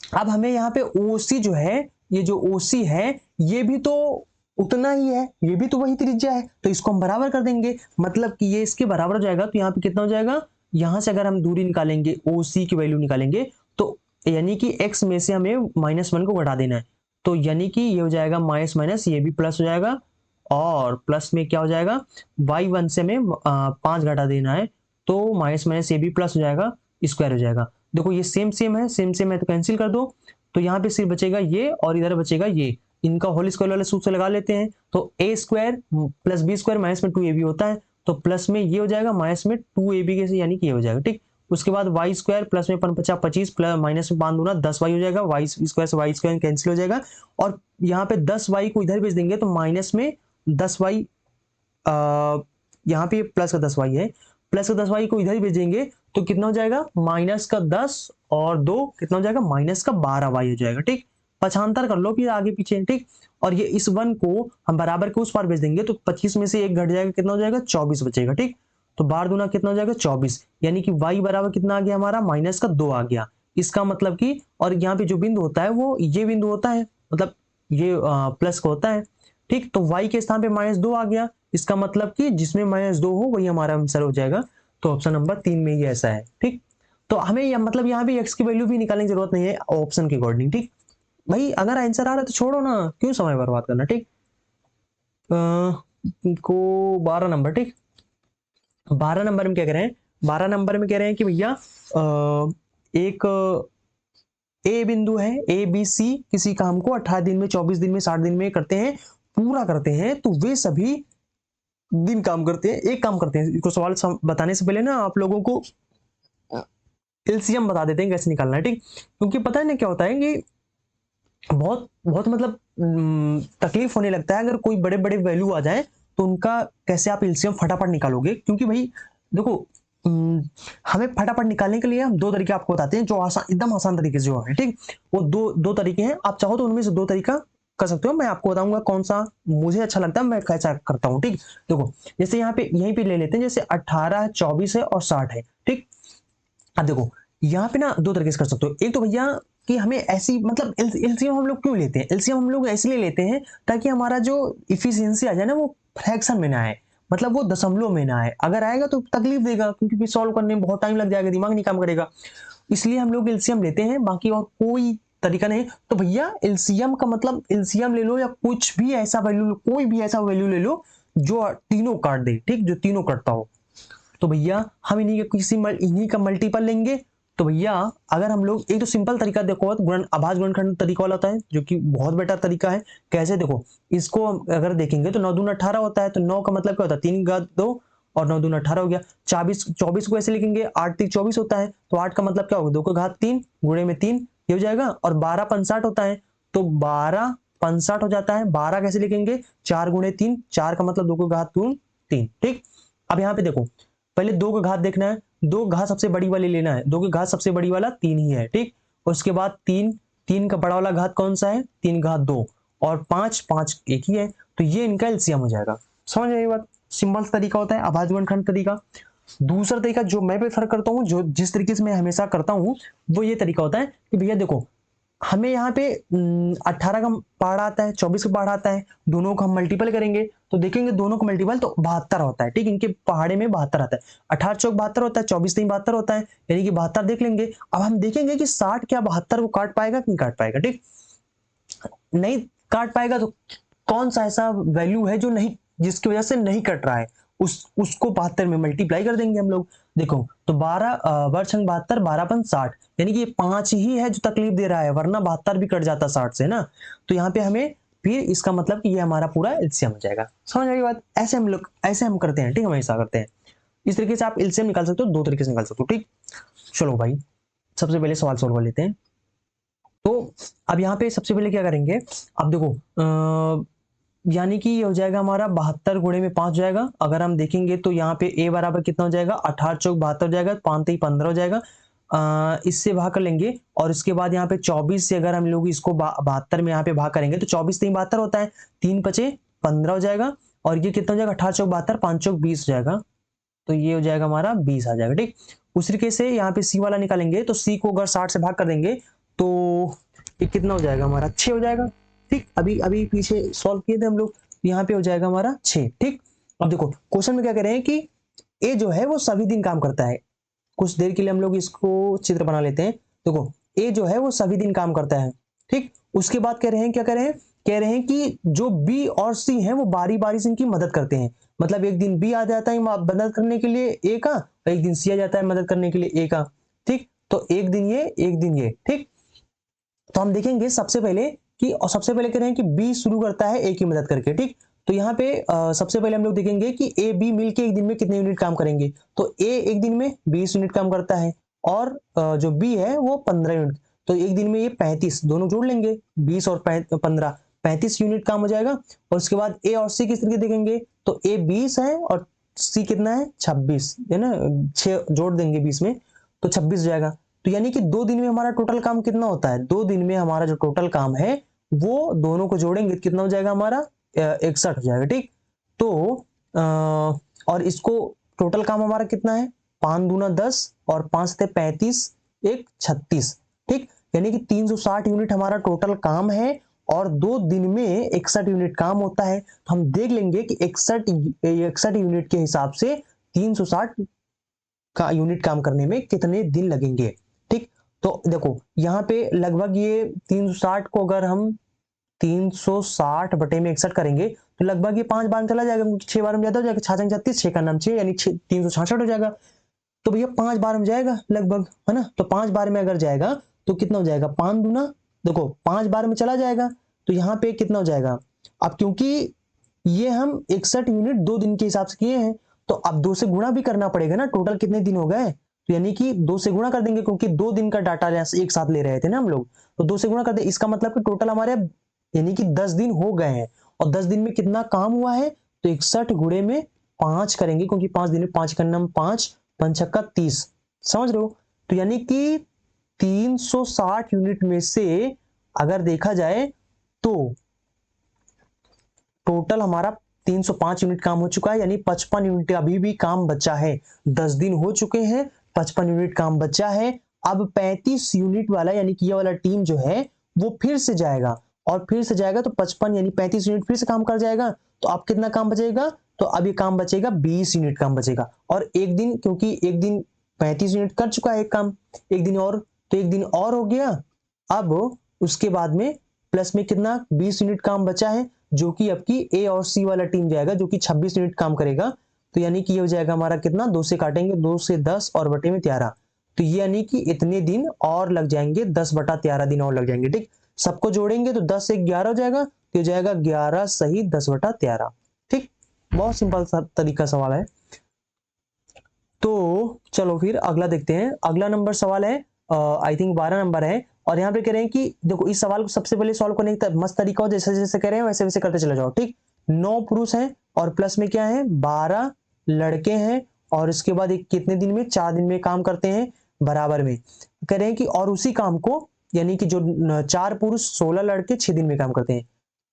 अब हमें यहाँ पे OC जो है, ये जो OC है ये भी तो उतना ही है, ये भी तो वही त्रिज्या है, तो इसको हम बराबर कर देंगे, मतलब कि ये इसके बराबर हो जाएगा। तो यहाँ पे कितना हो जाएगा, यहां से अगर हम दूरी निकालेंगे OC की वैल्यू निकालेंगे तो यानी कि x में से हमें -1 को घटा देना है, तो यानी कि ये हो जाएगा माइनस माइनस, ये भी प्लस हो जाएगा और प्लस में क्या हो जाएगा y1 से हमें 5 घटा देना है, तो माइनस माइनस ये भी प्लस हो जाएगा, स्क्वायर हो जाएगा। देखो ये सेम सेम है, सेम सेम है तो कैंसिल कर दो, तो यहाँ पे सिर्फ बचेगा ये और इधर बचेगा ये, इनका होल स्क्वायर वाले सूत्र से लगा लेते हैं, तो a square plus b square minus में 2ab होता है, तो प्लस में ये हो जाएगा माइनस में 2ab के, यानी कि ये हो जाएगा। ठीक, उसके बाद y स्क्वायर प्लस में 5 प्लस माइनस में 5 दूना 10y हो जाएगा, y स्क्वायर से y स्क्वायर कैंसिल हो जाएगा, और यहाँ पे 10y को इधर भेज देंगे तो माइनस में 10y, यहाँ पे प्लस का 10y है, प्लस का 10y को इधर ही भेजेंगे तो कितना हो जाएगा माइनस का 10 और 2 कितना हो जाएगा माइनस का 12y हो जाएगा। ठीक, पक्षांतर कर लो फिर आगे पीछे। ठीक, और ये इस 1 को हम बराबर के उस पार भेज देंगे तो 25 में से 1 घट जाएगा, कितना हो जाएगा 24 बचेगा। ठीक, तो 12 दूना कितना हो जाएगा 24, यानी कि y बराबर कितना आ गया हमारा माइनस का 2 आ गया। इसका मतलब कि, और यहाँ पे जो बिंदु होता है वो ये बिंदु होता है, मतलब ये प्लस का होता है। ठीक, तो y के स्थान पे -2 आ गया, इसका मतलब कि जिसमें -2 हो वही हमारा आंसर हो जाएगा, तो ऑप्शन नंबर 3 में ये ऐसा है। ठीक, तो हमें मतलब यहाँ भी x की वैल्यू भी निकालने की जरूरत नहीं है ऑप्शन के अकॉर्डिंग। ठीक भाई, अगर आंसर आ रहा है तो छोड़ो ना, क्यों समय बर्बाद करना। ठीक, को 12 नंबर। ठीक, 12 नंबर में क्या कह रहे हैं, 12 नंबर में कह रहे हैं कि भैया एक ए बिंदु है ABC, किसी काम को 18 दिन में, 24 दिन में, 60 दिन में करते हैं, पूरा करते हैं, तो वे सभी दिन काम करते हैं, एक काम करते हैं। इसको सवाल बताने से पहले ना आप लोगों को एलसीएम बता देते हैं कैसे निकालना है। ठीक, क्योंकि पता है ना क्या होता है कि बहुत बहुत मतलब तकलीफ होने लगता है अगर कोई बड़े बड़े वैल्यू आ जाए तो उनका कैसे आप एलसीएम फटाफट निकालोगे, क्योंकि भाई देखो हमें फटाफट निकालने के लिए हम 2 तरीके आपको बताते हैं जो आसान, एकदम आसान तरीके से जो है। ठीक, वो दो तरीके हैं, आप चाहो तो उनमें से 2 तरीका कर सकते हो, मैं आपको बताऊंगा कौन सा मुझे अच्छा लगता है, मैं कैसा करता हूँ। ठीक, देखो जैसे यहाँ पे यहीं पे ले लेते हैं, जैसे 18 है, 24 है और 60 है। ठीक, अब देखो यहाँ पे ना 2 तरीके से कर सकते हो, एक तो भैया कि हमें ऐसी मतलब एलसीएम हम लोग क्यों लेते हैं, एलसीएम हम लोग इसलिए लेते हैं ताकि हमारा जो इफिशियंसी आ जाए ना वो फ्रैक्शन में ना आए, मतलब वो दशमलव में ना आए, अगर आएगा तो तकलीफ देगा क्योंकि फिर सॉल्व करने में बहुत टाइम लग जाएगा, दिमाग नहीं काम करेगा, इसलिए हम लोग एलसीएम लेते हैं, बाकी और कोई तरीका नहीं। तो भैया एलसीएम का मतलब एलसीएम ले लो या कुछ भी ऐसा वैल्यू, कोई भी ऐसा वैल्यू ले लो जो तीनों काट दे, ठीक, जो तीनों काटता हो। तो भैया हम इन्हीं का मल्टीपल लेंगे। तो भैया अगर हम लोग एक तो सिंपल तरीका देखो, गुणन आभास गुणनखंड तरीका वाला होता है जो कि बहुत बेटर तरीका है। कैसे, देखो इसको अगर देखेंगे तो 9 दूना 18 होता है, तो 9 का मतलब क्या होता है 3 घात 2 और 9 दूना 18 हो गया। 24 को ऐसे लिखेंगे 8 3 24 होता है, तो 8 का मतलब क्या होगा 2 का घात 3 गुणे में 3 ये हो जाएगा। और 12 65 होता है, तो 12 65 हो जाता है। 12 कैसे लिखेंगे 4 गुणे 3, 4 का मतलब 2 का घात 3, ठीक। अब यहाँ पे देखो पहले 2 का घात देखना है, 2 घात सबसे बड़ी वाली लेना है, 2 की घात सबसे बड़ी वाला 3 ही है, ठीक। और उसके बाद 3 का बड़ा वाला घात कौन सा है 3 घात 2 और 5 एक ही है, तो ये इनका एलसीएम हो जाएगा। समझ आई बात, सिंपल तरीका होता है आभास गुणनखंड तरीका। दूसरा तरीका जो मैं प्रेफर करता हूँ, जो जिस तरीके से मैं हमेशा करता हूँ, वो ये तरीका होता है कि भैया देखो हमें यहाँ पे 18 का पहाड़ा आता है, 24 का पहाड़ा आता है, दोनों को हम मल्टीपल करेंगे तो देखेंगे दोनों का मल्टीपल तो 72 होता है, ठीक। इनके पहाड़े में 72 आता है, 18 चौक 72 होता है, 24 3 72 होता है, यानी कि 72 देख लेंगे। अब हम देखेंगे कि 60 क्या 72 को काट पाएगा कि नहीं काट पाएगा, ठीक। नहीं काट पाएगा तो कौन सा ऐसा वैल्यू है जो नहीं, जिसकी वजह से नहीं कट रहा है, उसको 72 में मल्टीप्लाई कर देंगे हम लोग। देखो तो 12 वर्षंग 72 12 पन 60, यानी कि ये 5 ही है जो तकलीफ दे रहा है, वरना 72 भी कट जाता 60 से ना। तो यहाँ पे हमें फिर इसका मतलब कि ये हमारा पूरा एलसीएम हो जाएगा। समझ आई बात, ऐसे हम करते हैं, ठीक, हमेशा करते हैं। इस तरीके से आप एलसीएम निकाल सकते हो, 2 तरीके से निकाल सकते हो, ठीक। चलो भाई सबसे पहले सवाल सोल्व कर लेते हैं। तो अब यहाँ पे सबसे पहले क्या करेंगे, अब देखो यानी कि ये हो जाएगा हमारा 72 गुणे में 5 हो जाएगा। अगर हम देखेंगे तो यहाँ पे a बराबर कितना हो जाएगा 18 चौक 72 हो जाएगा, 5 3 15 हो जाएगा। इससे भाग कर लेंगे और इसके बाद यहाँ पे 24 से अगर हम लोग इसको 72 में यहाँ पे भाग करेंगे तो 24 3 72 होता है, 3 5 15 हो जाएगा। और ये कितना हो जाएगा 18 चौक 72 5 चौक 20 हो जाएगा, तो ये हो जाएगा हमारा 20 आ जाएगा, ठीक। उसी तरीके से यहाँ पे सी वाला निकालेंगे तो सी को अगर 60 से भाग कर देंगे तो ये कितना हो जाएगा हमारा 6 हो जाएगा, ठीक। अभी अभी पीछे सॉल्व किए थे हम लोग, यहाँ पे हो जाएगा हमारा 6, ठीक। अब देखो क्वेश्चन में क्या कह रहे हैं कि ए जो है वो सभी दिन काम करता है। कुछ देर के लिए हम लोग इसको चित्र बना लेते हैं। देखो ए जो है वो सभी दिन काम करता है, ठीक। उसके बाद कह रहे हैं क्या कह रहे हैं, कह रहे हैं कि जो बी और सी हैं वो बारी बारी से इनकी मदद करते हैं। मतलब एक दिन बी आ जाता है मदद करने के लिए ए का, एक दिन सी आ जाता है मदद करने के लिए ए का, ठीक। तो एक दिन ये एक दिन ये, ठीक। तो हम देखेंगे सबसे पहले कि, और सबसे पहले कह रहे हैं कि बी शुरू करता है ए की मदद करके, ठीक। तो यहाँ पे सबसे पहले हम लोग देखेंगे कि ए बी मिलके एक दिन में कितने यूनिट काम करेंगे। तो ए एक दिन में 20 यूनिट काम करता है और जो बी है वो 15 यूनिट, तो एक दिन में ये 35, दोनों जोड़ लेंगे 20 और 15 35 यूनिट काम हो जाएगा। और उसके बाद ए और सी किस तरीके देखेंगे तो ए 20 है और सी कितना है 26 है ना, 6 जोड़ देंगे 20 में तो 26 हो जाएगा। तो यानी कि 2 दिन में हमारा टोटल काम कितना होता है, 2 दिन में हमारा जो टोटल काम है वो दोनों को जोड़ेंगे कितना हो जाएगा हमारा 61 हो जाएगा, ठीक। तो और इसको टोटल काम हमारा कितना है 5 दूना 10 और 5 थे 35 1 36, ठीक। यानी कि 360 यूनिट हमारा टोटल काम है और 2 दिन में 61 यूनिट काम होता है। तो हम देख लेंगे कि 61 यूनिट के हिसाब से 360 का यूनिट काम करने में कितने दिन लगेंगे, ठीक। तो देखो यहाँ पे लगभग ये 360 को अगर हम 360 बटे में 61 करेंगे तो लगभग ये 5 बार में चला जाएगा, 6 बार में ज्यादा हो जाएगा, 6 36 6 का नाम 6 यानी 366 हो जाएगा। तो भैया 5 बार में जाएगा लगभग, है ना। तो 5 बार में अगर जाएगा तो कितना हो जाएगा 5 दूना, देखो 5 बार में चला जाएगा तो यहाँ पे कितना हो जाएगा। अब क्योंकि ये हम 61 यूनिट 2 दिन के हिसाब से किए हैं तो अब 2 से गुणा भी करना पड़ेगा ना, टोटल कितने दिन हो गए, तो यानी कि 2 से गुणा कर देंगे क्योंकि 2 दिन का डाटा एक साथ ले रहे थे ना हम लोग, तो 2 से गुणा कर दे। इसका मतलब कि टोटल हमारे यानी कि 10 दिन हो गए हैं और 10 दिन में कितना काम हुआ है तो 61 गुणे में 5 करेंगे क्योंकि 5 दिन में 5 का नाम 5 5 छक्का 30, समझ रहे हो। तो यानी कि 360 यूनिट में से अगर देखा जाए तो टोटल हमारा 305 यूनिट काम हो चुका है, यानी 55 यूनिट अभी भी काम बचा है। 10 दिन हो चुके हैं, 55 यूनिट काम बचा है। अब 35 यूनिट वाला यानी कि ये वाला टीम जो है वो फिर से जाएगा, और फिर से जाएगा तो 55 यानी 35 यूनिट फिर से काम कर जाएगा। तो अब कितना काम बचेगा, तो अब ये काम बचेगा 20 यूनिट काम बचेगा। और एक दिन, क्योंकि एक दिन 35 यूनिट कर चुका है एक काम, एक दिन और, तो एक दिन और हो गया। अब उसके बाद में प्लस में कितना 20 यूनिट काम बचा है, जो कि अब की ए और सी वाला टीम जाएगा जो कि 26 यूनिट काम करेगा। तो यानी कि ये हो जाएगा हमारा कितना, 2 से काटेंगे, 2 से 10 और बटे में 13, तो ये यानी कि इतने दिन और लग जाएंगे, 10 बटा 13 दिन और लग जाएंगे। ठीक, सबको जोड़ेंगे तो 10 से 11 हो जाएगा, तो हो जाएगा 11 सही 10 बटा 13। ठीक, बहुत सिंपल तरीका सवाल है। तो चलो फिर अगला देखते हैं। अगला नंबर सवाल है आई थिंक 12 नंबर है, और यहाँ पे कह रहे हैं कि देखो इस सवाल को सबसे पहले सॉल्व करने का मस्त तरीका हो, जैसे जैसे कह रहे हैं वैसे वैसे करते चले जाओ। ठीक, 9 पुरुष हैं और प्लस में क्या है 12 लड़के हैं, और इसके बाद एक कितने दिन में, 4 दिन में काम करते हैं बराबर में। कह रहे हैं कि और उसी काम को, यानी कि जो 4 पुरुष 16 लड़के 6 दिन में काम करते हैं,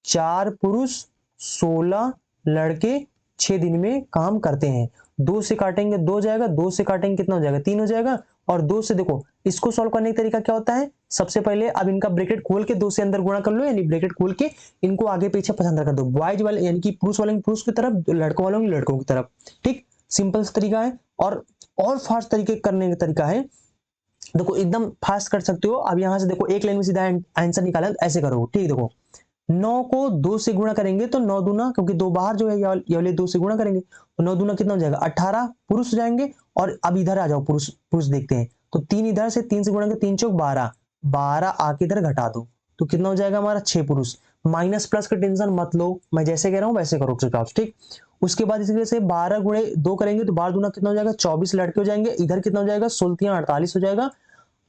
4 पुरुष 16 लड़के 6 दिन में काम करते हैं। 2 से काटेंगे 2 जाएगा, 2 से काटेंगे कितना हो जाएगा 3 हो जाएगा, और 2 से देखो इसको सॉल्व करने का तरीका क्या होता है, सबसे पहले अब इनका ब्रैकेट खोल के 2 से अंदर गुणा कर लो, यानी ब्रैकेट खोल के इनको आगे पीछे पसंद कर दो, बॉयज वाले यानी कि पुरुष वाले पुरुष की तरफ, लड़कों वालों की लड़कों की तरफ। ठीक, सिंपल तरीका है। और फास्ट तरीके करने का तरीका है, देखो एकदम फास्ट कर सकते हो। अब यहां से देखो एक लाइन में सीधा आंसर निकाला, तो ऐसे करो। ठीक, देखो 9 को 2 से गुणा करेंगे तो 9 दूना, क्योंकि 2 बाहर जो है ये वाले 2 से गुणा करेंगे तो 9 दूना कितना हो जाएगा 18 पुरुष हो जाएंगे। और अब इधर आ जाओ, पुरुष पुरुष देखते हैं, तो 3 इधर से 3 से गुणा करेंगे, 3 चौक 12, 12 आके इधर घटा दो, तो कितना हो जाएगा हमारा 6 पुरुष। माइनस प्लस का टेंशन मत लो, मैं जैसे कह रहा हूं वैसे करो चुपचाप। ठीक, उसके बाद इसी वजह से 12 गुणे 2 करेंगे तो 12 दूना कितना हो जाएगा 24 लड़के हो जाएंगे, इधर कितना हो जाएगा 16 48 हो जाएगा।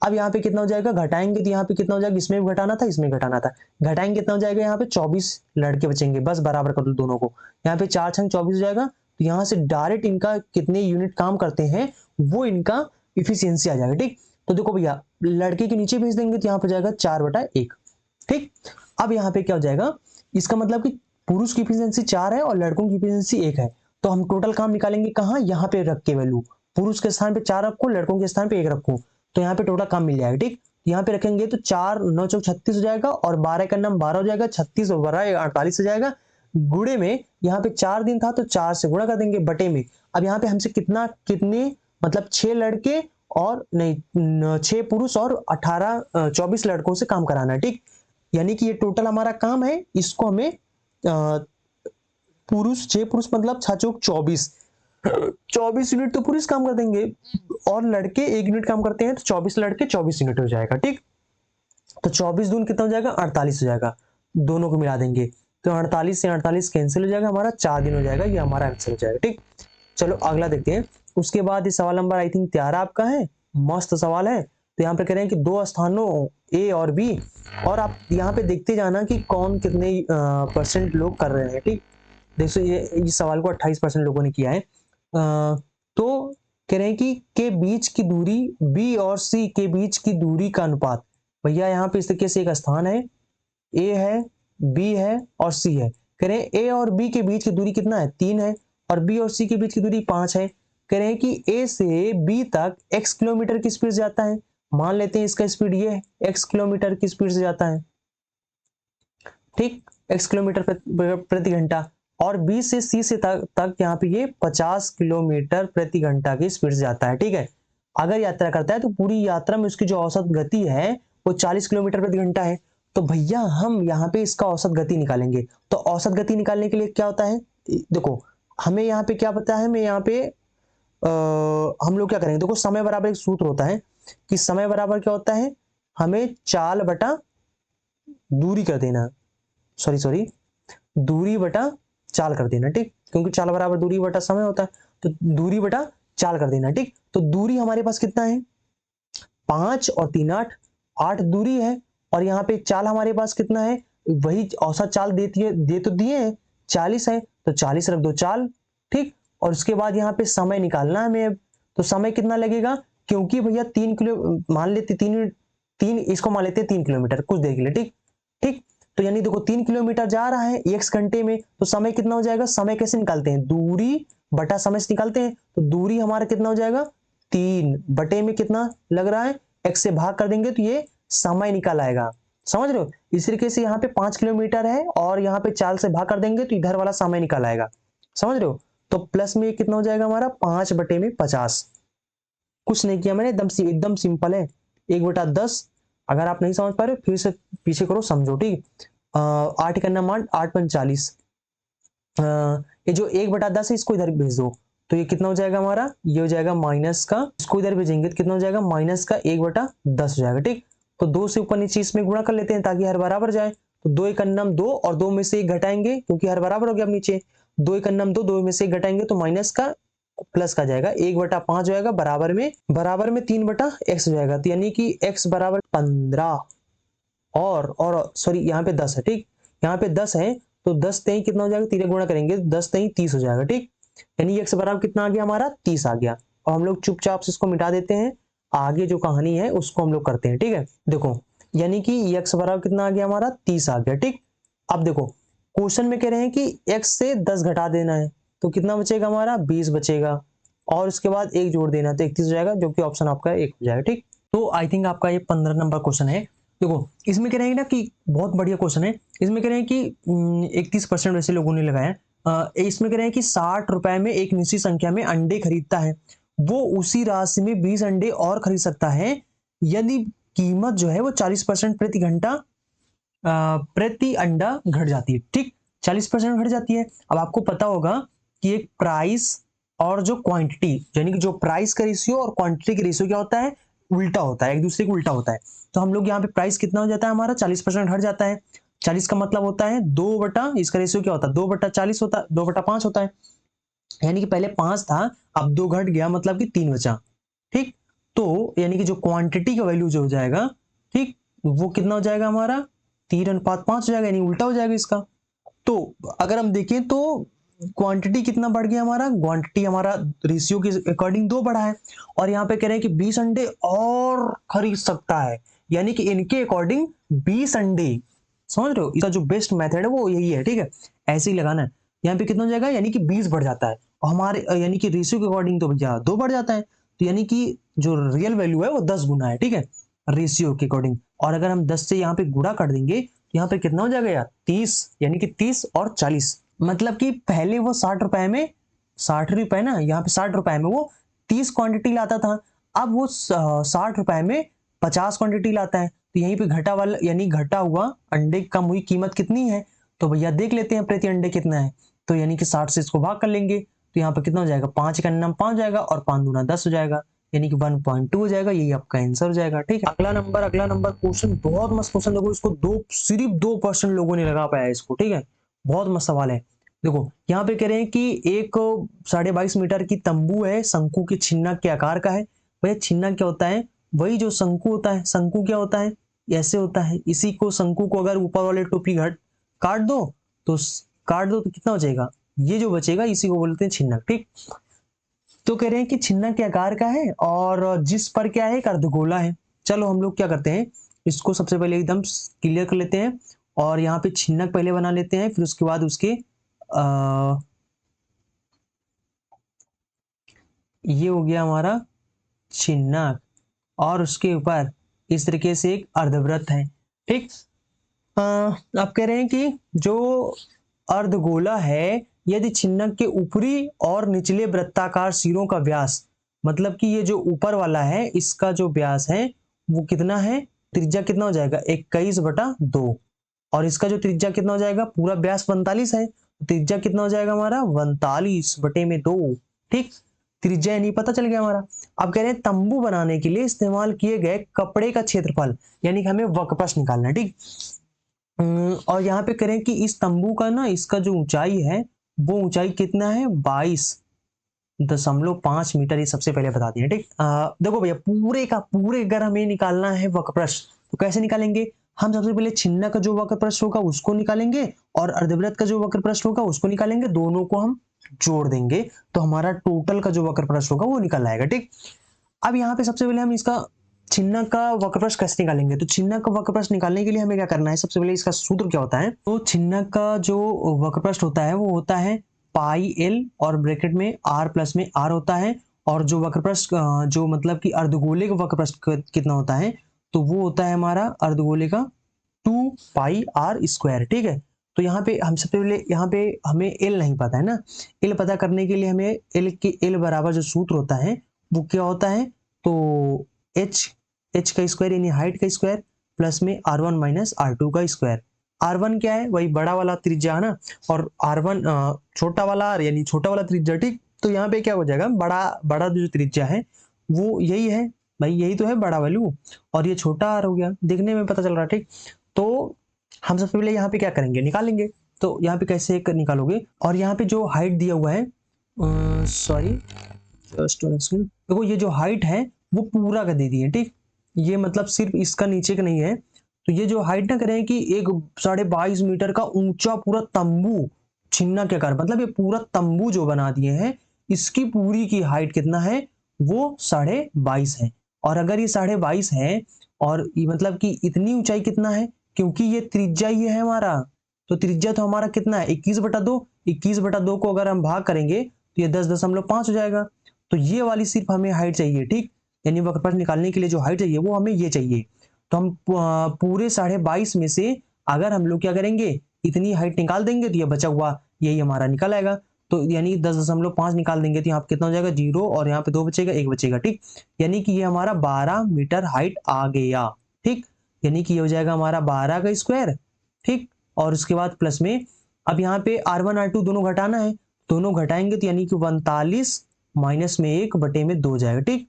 अब यहाँ पे कितना हो जाएगा, घटाएंगे तो यहाँ पे कितना हो जाएगा, इसमें भी घटाना था इसमें घटाना था, घटाएंगे कितना हो जाएगा, यहाँ पे 24 लड़के बचेंगे, बस बराबर कर दो दोनों को, यहाँ पे 4 छंग 24 हो जाएगा। तो यहाँ से डायरेक्ट इनका कितने यूनिट काम करते हैं वो इनका इफिशियंसी आ जाएगा। ठीक, तो देखो भैया लड़के के नीचे भेज देंगे तो यहाँ पे जाएगा 4/1। ठीक, अब यहाँ पे क्या हो जाएगा, इसका मतलब कि पुरुष की इफिशियंसी 4 है और लड़कों की इफिशियंसी 1 है, तो हम टोटल काम निकालेंगे कहाँ, यहाँ पे रख के वैल्यू, पुरुष के स्थान पे 4 रखो, लड़कों के स्थान पे 1 रखो, तो यहाँ पे टोटल काम मिल जाएगा। ठीक, यहाँ पे रखेंगे तो 4 9 चौक 36 हो जाएगा, और 12 का नाम 12 हो जाएगा, 36 और 12 48 हो जाएगा। गुणे में यहाँ पे 4 दिन था तो 4 से गुणा कर देंगे, बटे में अब यहाँ पे हमसे कितने मतलब 6 लड़के और नहीं 6 पुरुष और 24 लड़कों से काम कराना है। ठीक, यानी कि ये टोटल हमारा काम है, इसको हमें पुरुष 6 पुरुष मतलब 6 चौक 24, 24 यूनिट तो पुरुष काम कर देंगे, और लड़के 1 यूनिट काम करते हैं तो 24 लड़के 24 यूनिट हो जाएगा। ठीक, तो 24 दून कितना हो जाएगा 48 हो जाएगा, दोनों को मिला देंगे तो 48 से 48 कैंसिल हो जाएगा, हमारा 4 दिन हो जाएगा, ये हमारा आंसर हो जाएगा। ठीक, चलो अगला देखते हैं। उसके बाद ये सवाल नंबर आई थिंक 13 आपका है, मस्त सवाल है। तो यहाँ पे कह रहे हैं कि 2 स्थानों ए और बी, और आप यहाँ पे देखते जाना कि कौन कितने % लोग कर रहे हैं। ठीक, देखो ये इस सवाल को 28% लोगों ने किया है। तो कह रहे हैं कि के बीच की दूरी, बी और सी के बीच की दूरी का अनुपात। भैया यहाँ पे इस तरीके से एक स्थान है, ए है, बी है और सी है। कह रहे हैं ए और बी के बीच की दूरी कितना है 3 है, और बी और सी के बीच की दूरी 5 है। कह रहे हैं कि ए से बी तक x किलोमीटर की स्पीड से जाता है, मान लेते हैं इसका स्पीड ये है, x किलोमीटर की स्पीड से जाता है। ठीक, x किलोमीटर प्रति घंटा, और B से C से तक यहाँ पे ये 50 किलोमीटर प्रति घंटा की स्पीड से जाता है। ठीक है, अगर यात्रा करता है तो पूरी यात्रा में उसकी जो औसत गति है वो 40 किलोमीटर प्रति घंटा है। तो भैया हम यहाँ पे इसका औसत गति निकालेंगे, तो औसत गति निकालने के लिए क्या होता है, देखो हमें यहाँ पे क्या पता है, हमें यहाँ पे हम लोग क्या करेंगे, देखो समय बराबर एक सूत्र होता है कि समय बराबर क्या होता है, हमें चाल बटा दूरी कर देना, सॉरी दूरी बटा चाल कर देना। ठीक, क्योंकि चाल बराबर दूरी बटा समय होता है, तो दूरी बटा चाल कर देना। ठीक, तो दूरी हमारे पास कितना है 5 और 3 8 दूरी है, और यहाँ पे चाल हमारे पास कितना है, वही औसत चाल दे तो दिए हैं 40 है, तो 40 रख दो चाल। ठीक, और उसके बाद यहाँ पे समय निकालना है हमें, तो समय कितना लगेगा, क्योंकि भैया 3 किलो मान लेते 3 इसको मान लेते 3 किलोमीटर कुछ देर के लिए। ठीक ठीक, तो यानी देखो 3 किलोमीटर जा रहा है 1 घंटे में, तो समय कितना हो जाएगा, समय कैसे निकालते हैं, दूरी बटा समय से निकालते हैं, तो दूरी हमारा कितना हो जाएगा 3 बटे में कितना लग रहा है x से भाग कर देंगे तो ये समय निकल आएगा, समझ रहे हो। इस तरीके से यहाँ पे 5 किलोमीटर है और यहाँ पे 4 से भाग कर देंगे तो इधर वाला समय निकल आएगा, समझ रहे हो। तो प्लस में कितना हो जाएगा हमारा 5/50। कुछ नहीं किया मैंने, एकदम सिंपल है, 1/10। अगर आप नहीं समझ पा रहे फिर से पीछे करो, समझो, ठीक। 8 का नंबर 8×5 = 40। ये जो 1/10 है इसको इधर भेज दो तो ये कितना हो जाएगा हमारा, ये हो जाएगा माइनस का, इसको इधर भेजेंगे तो कितना हो जाएगा माइनस का 1/10 हो जाएगा, ठीक। तो 2 से ऊपर नीचे इसमें गुणा कर लेते हैं ताकि हर बराबर जाए। तो 2 एक अन्नम 2 और 2 में से 1 घटाएंगे क्योंकि हर बराबर हो गया अब नीचे। 2 एक अन्नम 2, 2 में से 1 घटाएंगे तो माइनस का प्लस का जाएगा, 1/5 हो जाएगा, बराबर में 3/x हो जाएगा। तो यानी कि x बराबर 15 और सॉरी यहाँ पे 10 है, ठीक। यहाँ पे 10 है तो 10 तेई कितना हो जाएगा, 3 गुणा करेंगे 10 तेई 30 हो जाएगा, ठीक। यानी x बराबर कितना आ गया हमारा 30 आ गया। और हम लोग चुपचाप से इसको मिटा देते हैं, आगे जो कहानी है उसको हम लोग करते हैं, ठीक है। देखो यानी कि x बराबर कितना आ गया हमारा 30 आ गया, ठीक। अब देखो क्वेश्चन में कह रहे हैं कि x से 10 घटा देना है तो कितना बचेगा हमारा 20 बचेगा और उसके बाद 1 जोड़ देना तो 31 हो जाएगा, जो कि ऑप्शन आपका 1 हो जाएगा, ठीक। तो आई थिंक आपका ये 15 नंबर क्वेश्चन है। देखो इसमें कह रहे हैं ना कि बहुत बढ़िया क्वेश्चन है। इसमें कह रहे हैं कि 31% वैसे लोगों ने लगाया। इसमें कह रहे हैं कि 60 रुपए में एक निश्चित संख्या में अंडे खरीदता है, वो उसी राशि में 20 अंडे और खरीद सकता है यदि कीमत जो है वो 40% प्रति घंटा प्रति अंडा घट जाती है, ठीक। 40% घट जाती है। अब आपको पता होगा कि एक प्राइस और जो क्वांटिटी, यानी कि जो प्राइस का रेशियो और क्वांटिटी का रेशियो क्या होता है, उल्टा होता है, एक दूसरे को उल्टा होता है। तो हम लोग यहाँ पे प्राइस कितना हो जाता है हमारा 40% घट जाता है। 40 का मतलब होता है 2 बटा, इसका रेशियो क्या होता है 2/40 होता है, 2/5 होता है। यानी कि पहले 5 था अब 2 घट गया मतलब कि 3 बचा, ठीक। तो यानी कि जो क्वांटिटी का वैल्यू जो हो जाएगा, ठीक, वो कितना हो जाएगा हमारा 3:5 हो जाएगा, यानी उल्टा हो जाएगा इसका। तो अगर हम देखें तो क्वांटिटी कितना बढ़ गया हमारा, क्वांटिटी हमारा रेशियो के अकॉर्डिंग 2 बढ़ा है और यहाँ पे कह रहे हैं कि 20 अंडे और खरीद सकता है, यानी कि इनके अकॉर्डिंग 20 अंडे, समझ रहे हो। इसका जो बेस्ट मेथड है वो यही है, ठीक है, ऐसे ही लगाना है। यहाँ पे कितना हो जाएगा, यानी कि 20 बढ़ जाता है और हमारे यानी कि रेशियो के अकॉर्डिंग तो भैया 2 बढ़ जाता है, तो यानी कि जो रियल वैल्यू है वो 10 गुना है, ठीक है, रेशियो के अकॉर्डिंग। और अगर हम 10 से यहाँ पे गुणा कर देंगे तो यहाँ पे कितना हो जाएगा यार 30, यानी कि 30 और 40, मतलब कि पहले वो 60 रुपए में, 60 रुपए ना, यहाँ पे 60 रुपए में वो 30 क्वांटिटी लाता था, अब वो 60 रुपए में 50 क्वांटिटी लाता है। तो यहीं पे घटा वाला यानी घटा हुआ अंडे कम हुई कीमत कितनी है, तो भैया देख लेते हैं प्रति अंडे कितना है। तो यानी कि 60 से इसको भाग कर लेंगे तो यहाँ पे कितना हो जाएगा 5 का नाम 5 जाएगा और 5 दूना 10 हो जाएगा, यानी कि 1.2 हो जाएगा, यही आपका आंसर हो जाएगा, ठीक है। अगला नंबर क्वेश्चन बहुत मस्त क्वेश्चन, देखो इसको सिर्फ 2% लोगों ने लगा पाया इसको, ठीक है, बहुत मस्त सवाल है। देखो यहाँ पे कह रहे हैं कि एक 22.5 मीटर की तंबू है, शंकु के छिन्नक के आकार का है। भैया छिन्नक क्या होता है, वही जो शंकु होता है, शंकु क्या होता है ऐसे होता है, इसी को शंकु को अगर ऊपर वाले टोपी काट दो तो कितना हो जाएगा, ये जो बचेगा इसी को बोलते हैं छिन्नक, ठीक। तो कह रहे हैं कि छिन्नक के आकार का है और जिस पर क्या है एक अर्धगोला है। चलो हम लोग क्या करते हैं, इसको सबसे पहले एकदम क्लियर कर लेते हैं और यहाँ पे छिन्नक पहले बना लेते हैं, फिर उसके बाद उसके ये हो गया हमारा छिन्नक और उसके ऊपर इस तरीके से एक अर्धवृत्त है, ठीक। आप कह रहे हैं कि जो अर्धगोला है यदि छिन्नक के ऊपरी और निचले वृत्ताकार सिरों का व्यास, मतलब कि ये जो ऊपर वाला है इसका जो व्यास है वो कितना है, त्रिज्या कितना हो जाएगा 21/2 और इसका जो त्रिज्या कितना हो जाएगा, पूरा व्यास 45 है, त्रिज्या कितना हो जाएगा हमारा 49/2, ठीक। त्रिज्या नहीं पता चल गया हमारा। अब कह रहे हैं तंबू बनाने के लिए इस्तेमाल किए गए कपड़े का क्षेत्रफल, यानी कि हमें वक्रपृष्ठ निकालना है, ठीक। और यहाँ पे करें कि इस तंबू का ना इसका जो ऊंचाई है वो ऊंचाई कितना है 22.5 मीटर, ये सबसे पहले बता दिया, ठीक। देखो भैया पूरे अगर हमें निकालना है वक्रपृष्ठ तो कैसे निकालेंगे, हम सबसे पहले छिन्नक का जो वक्रपृष्ठ होगा उसको निकालेंगे और अर्धवृत्त का जो वक्रपृष्ठ होगा उसको निकालेंगे, दोनों को हम जोड़ देंगे तो हमारा टोटल का जो वक्रपृष्ठ होगा वो निकल आएगा, ठीक। अब यहाँ पे सबसे पहले हम इसका छिन्नक का वक्रपृष्ठ कैसे निकालेंगे, तो छिन्नक का वक्रपृष्ठ निकालने के लिए हमें क्या करना है, सबसे पहले इसका सूत्र क्या होता है, तो छिन्नक का जो वक्रपृष्ठ होता है वो होता है पाई एल और ब्रैकेट में आर प्लस में आर होता है और जो वक्रपृष्ठ जो मतलब कि अर्धगोले का वक्रपृष्ठ कितना होता है, तो वो होता है हमारा अर्धगोले का 2 पाई आर स्क्वायर। ठीक है, तो यहाँ पे हम सबसे पहले यहाँ पे हमें एल नहीं पता है ना, एल पता करने के लिए हमें एल बराबर जो सूत्र होता है वो क्या होता है, तो एच का स्क्वायर यानी हाइट का स्क्वायर प्लस में R1 माइनस R2 का स्क्वायर। R1 क्या है, वही बड़ा वाला त्रिज्या है ना, और R1 छोटा वाला R यानी छोटा वाला त्रिज्या। ठीक, तो यहाँ पे क्या हो जाएगा, बड़ा बड़ा जो त्रिज्या है वो यही है भाई, यही तो है बड़ा वैल्यू, और ये छोटा आर हो गया, देखने में पता चल रहा है। ठीक, तो हम सबसे पहले यहाँ पे क्या करेंगे, निकालेंगे। तो यहाँ पे कैसे निकालोगे, और यहाँ पे जो हाइट दिया हुआ है, सॉरी जस्ट देखो, ये जो हाइट है वो पूरा का दे दी है। ठीक, ये मतलब सिर्फ इसका नीचे का नहीं है, तो ये जो हाइट ना करें कि एक 22.5 मीटर का ऊंचा पूरा तंबू छिन्ना के आकार, मतलब ये पूरा तंबू जो बना दिए हैं, इसकी पूरी की हाइट कितना है, वो 22.5 है। और अगर ये 22.5 है और ये मतलब कि इतनी ऊंचाई कितना है, क्योंकि ये त्रिज्या ही है हमारा, तो त्रिज्या तो हमारा कितना है 21/2। 21/2 को अगर हम भाग करेंगे तो ये 10.5 हो जाएगा। तो ये वाली सिर्फ हमें हाइट चाहिए। ठीक, यानी वक्रपृष्ठ निकालने के लिए जो हाइट चाहिए वो हमें ये चाहिए। तो हम पूरे 22.5 में से अगर हम लोग क्या करेंगे, इतनी हाइट निकाल देंगे तो ये बचा हुआ यही हमारा निकल आएगा। तो यानी 10.5 निकाल देंगे तो यहाँ पे कितना हो जाएगा 0, और यहाँ पे 2 बचेगा, 1 बचेगा। ठीक, यानी कि ये हमारा 12 मीटर हाइट आ गया। ठीक, यानी कि ये हो जाएगा हमारा 12 का स्क्वायर। ठीक, और उसके बाद प्लस में अब यहाँ पे R1 R2 दोनों घटाना है, दोनों घटाएंगे तो यानी कि 39 माइनस में 1/2 हो जाएगा। ठीक,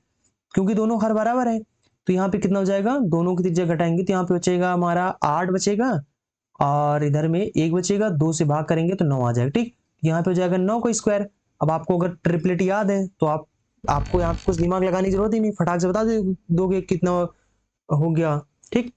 क्योंकि दोनों हर बराबर है, तो यहाँ पे कितना हो जाएगा, दोनों की त्रिज्या घटाएंगे तो यहाँ पे बचेगा हमारा 8 बचेगा, और इधर में 1 बचेगा, 2 से भाग करेंगे तो 9 आ जाएगा। ठीक, यहाँ पे हो जाएगा 9 का स्क्वायर। अब आपको अगर ट्रिपलेट याद है तो आपको यहाँ पे कुछ दिमाग लगाने की जरूरत ही नहीं, फटाक से बता दोगे कितना हो गया। ठीक,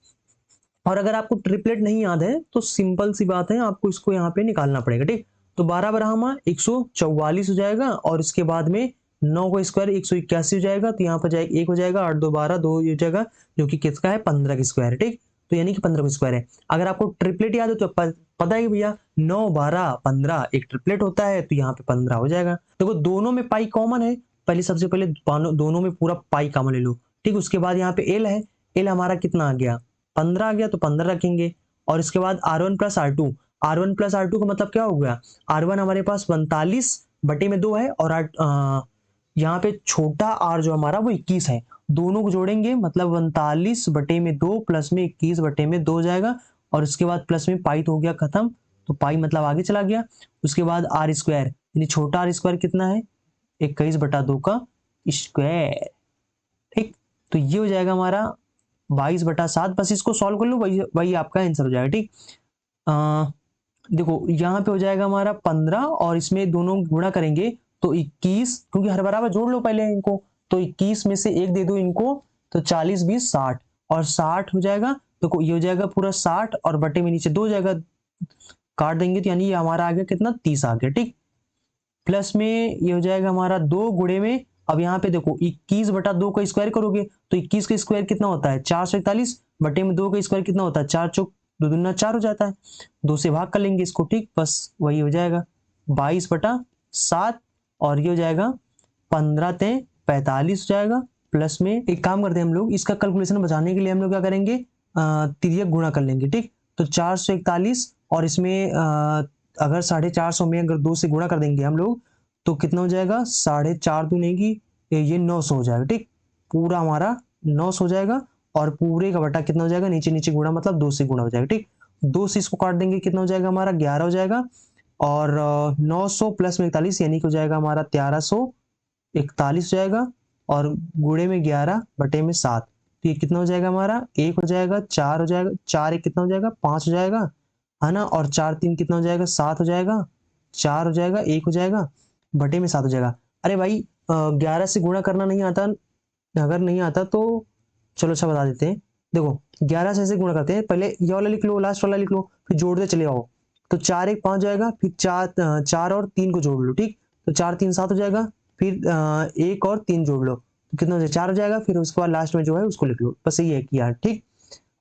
और अगर आपको ट्रिपलेट नहीं याद है तो सिंपल सी बात है, आपको इसको यहाँ पे निकालना पड़ेगा। ठीक, तो 12 144 हो जाएगा, और इसके बाद में 9 का स्क्वायर 181 हो जाएगा, तो यहाँ पर जाएगा 1 हो जाएगा, 8 2 12 2 हो जाएगा, जो कि किसका है 15 का स्क्वायर है। ठीक, तो यानी कि 15 का स्क्वायर है। अगर आपको ट्रिपलेट याद है तो पता है कि भैया 9 12 15 एक ट्रिपलेट होता है, तो यहाँ पे 15 हो जाएगा। देखो दोनों में पाई कॉमन है, पहले सबसे पहले दोनों में पूरा पाई कॉमन ले लो। ठीक, उसके बाद यहाँ पे एल है, एल हमारा कितना आ गया 15 आ गया, तो 15 रखेंगे। और इसके बाद R1 plus R2, R1 plus R2 का मतलब क्या हो गया, R1 हमारे पास 42/2 है, और यहाँ पे छोटा r जो हमारा वो 21 है, दोनों को जोड़ेंगे मतलब 42/2 प्लस में 21/2 हो जाएगा। और उसके बाद प्लस में पाई तो हो गया खत्म, तो पाई मतलब आगे चला गया। उसके बाद आर स्क्वायर, यानी छोटा आर स्क्वायर कितना है 21/2 का स्क्वायर। ठीक, तो ये हो जाएगा हमारा 22/7। बस इसको सॉल्व कर लो, वही आपका आंसर हो जाएगा। ठीक, देखो यहाँ पे हो जाएगा हमारा 15, और इसमें दोनों गुणा करेंगे तो 21, क्योंकि हर बराबर जोड़ लो पहले इनको, तो 21 में से 1 दे दो इनको, तो 40 20 60, और 60 हो जाएगा। देखो ये हो जाएगा पूरा 60, और बटे में नीचे 2 हो जाएगा, काट देंगे तो यानी ये हमारा आ गया कितना 30 आ गया। ठीक, प्लस में ये हो जाएगा हमारा 2 गुणे में, अब यहाँ पे देखो 21/2 का स्क्वायर करोगे तो 21 का स्क्वायर कितना होता है 441, बटे में 2 का स्क्वायर कितना होता है 4 चौक 2 दूना 4 हो जाता है, 2 से भाग कर लेंगे इसको। ठीक, बस वही हो जाएगा 22/7, और ये हो जाएगा 15 ते 45 हो जाएगा। प्लस में एक काम करते हैं हम लोग, इसका कैलकुलेशन बचाने के लिए हम लोग क्या करेंगे, तिर्यक गुणा कर लेंगे। ठीक, तो 441, और इसमें अगर 450 में अगर 2 से गुणा कर देंगे हम लोग तो कितना हो जाएगा 4.5 तो नहीं की ये 900 हो जाएगा। ठीक, पूरा हमारा 900 हो जाएगा, और पूरे का बटा कितना हो जाएगा नीचे नीचे गुणा मतलब 2 से गुणा हो जाएगा। ठीक, 2 से इसको काट देंगे कितना हो जाएगा हमारा 11 हो जाएगा, और 900 प्लस में 41 यानी कि हो जाएगा हमारा 1341 हो जाएगा, और गुणे में 11 बटे में 7, तो ये कितना हो जाएगा हमारा 1 हो जाएगा, 4 हो जाएगा, 4 1 कितना हो जाएगा 5 हो जाएगा, है ना, और 4 3 कितना हो जाएगा 7 हो जाएगा, 4 हो जाएगा, 1 हो जाएगा, बटे में 7 हो जाएगा। अरे भाई 11 से गुणा करना नहीं आता, अगर नहीं आता तो चलो अच्छा बता देते हैं। देखो 11 से ऐसे गुणा करते हैं, पहले ये वाला लिख लो, लास्ट वाला लिख लो, फिर जोड़ते चले आओ, तो 4 1 5 जाएगा, फिर 4 और 3 को जोड़ लो। ठीक, तो 4 3 7 हो जाएगा, फिर 1 और 3 जोड़ लो तो कितना हो जाएगा 4 हो जाएगा, फिर उसके बाद लास्ट में जो है उसको लिख लो, बस यही है कि यार। ठीक,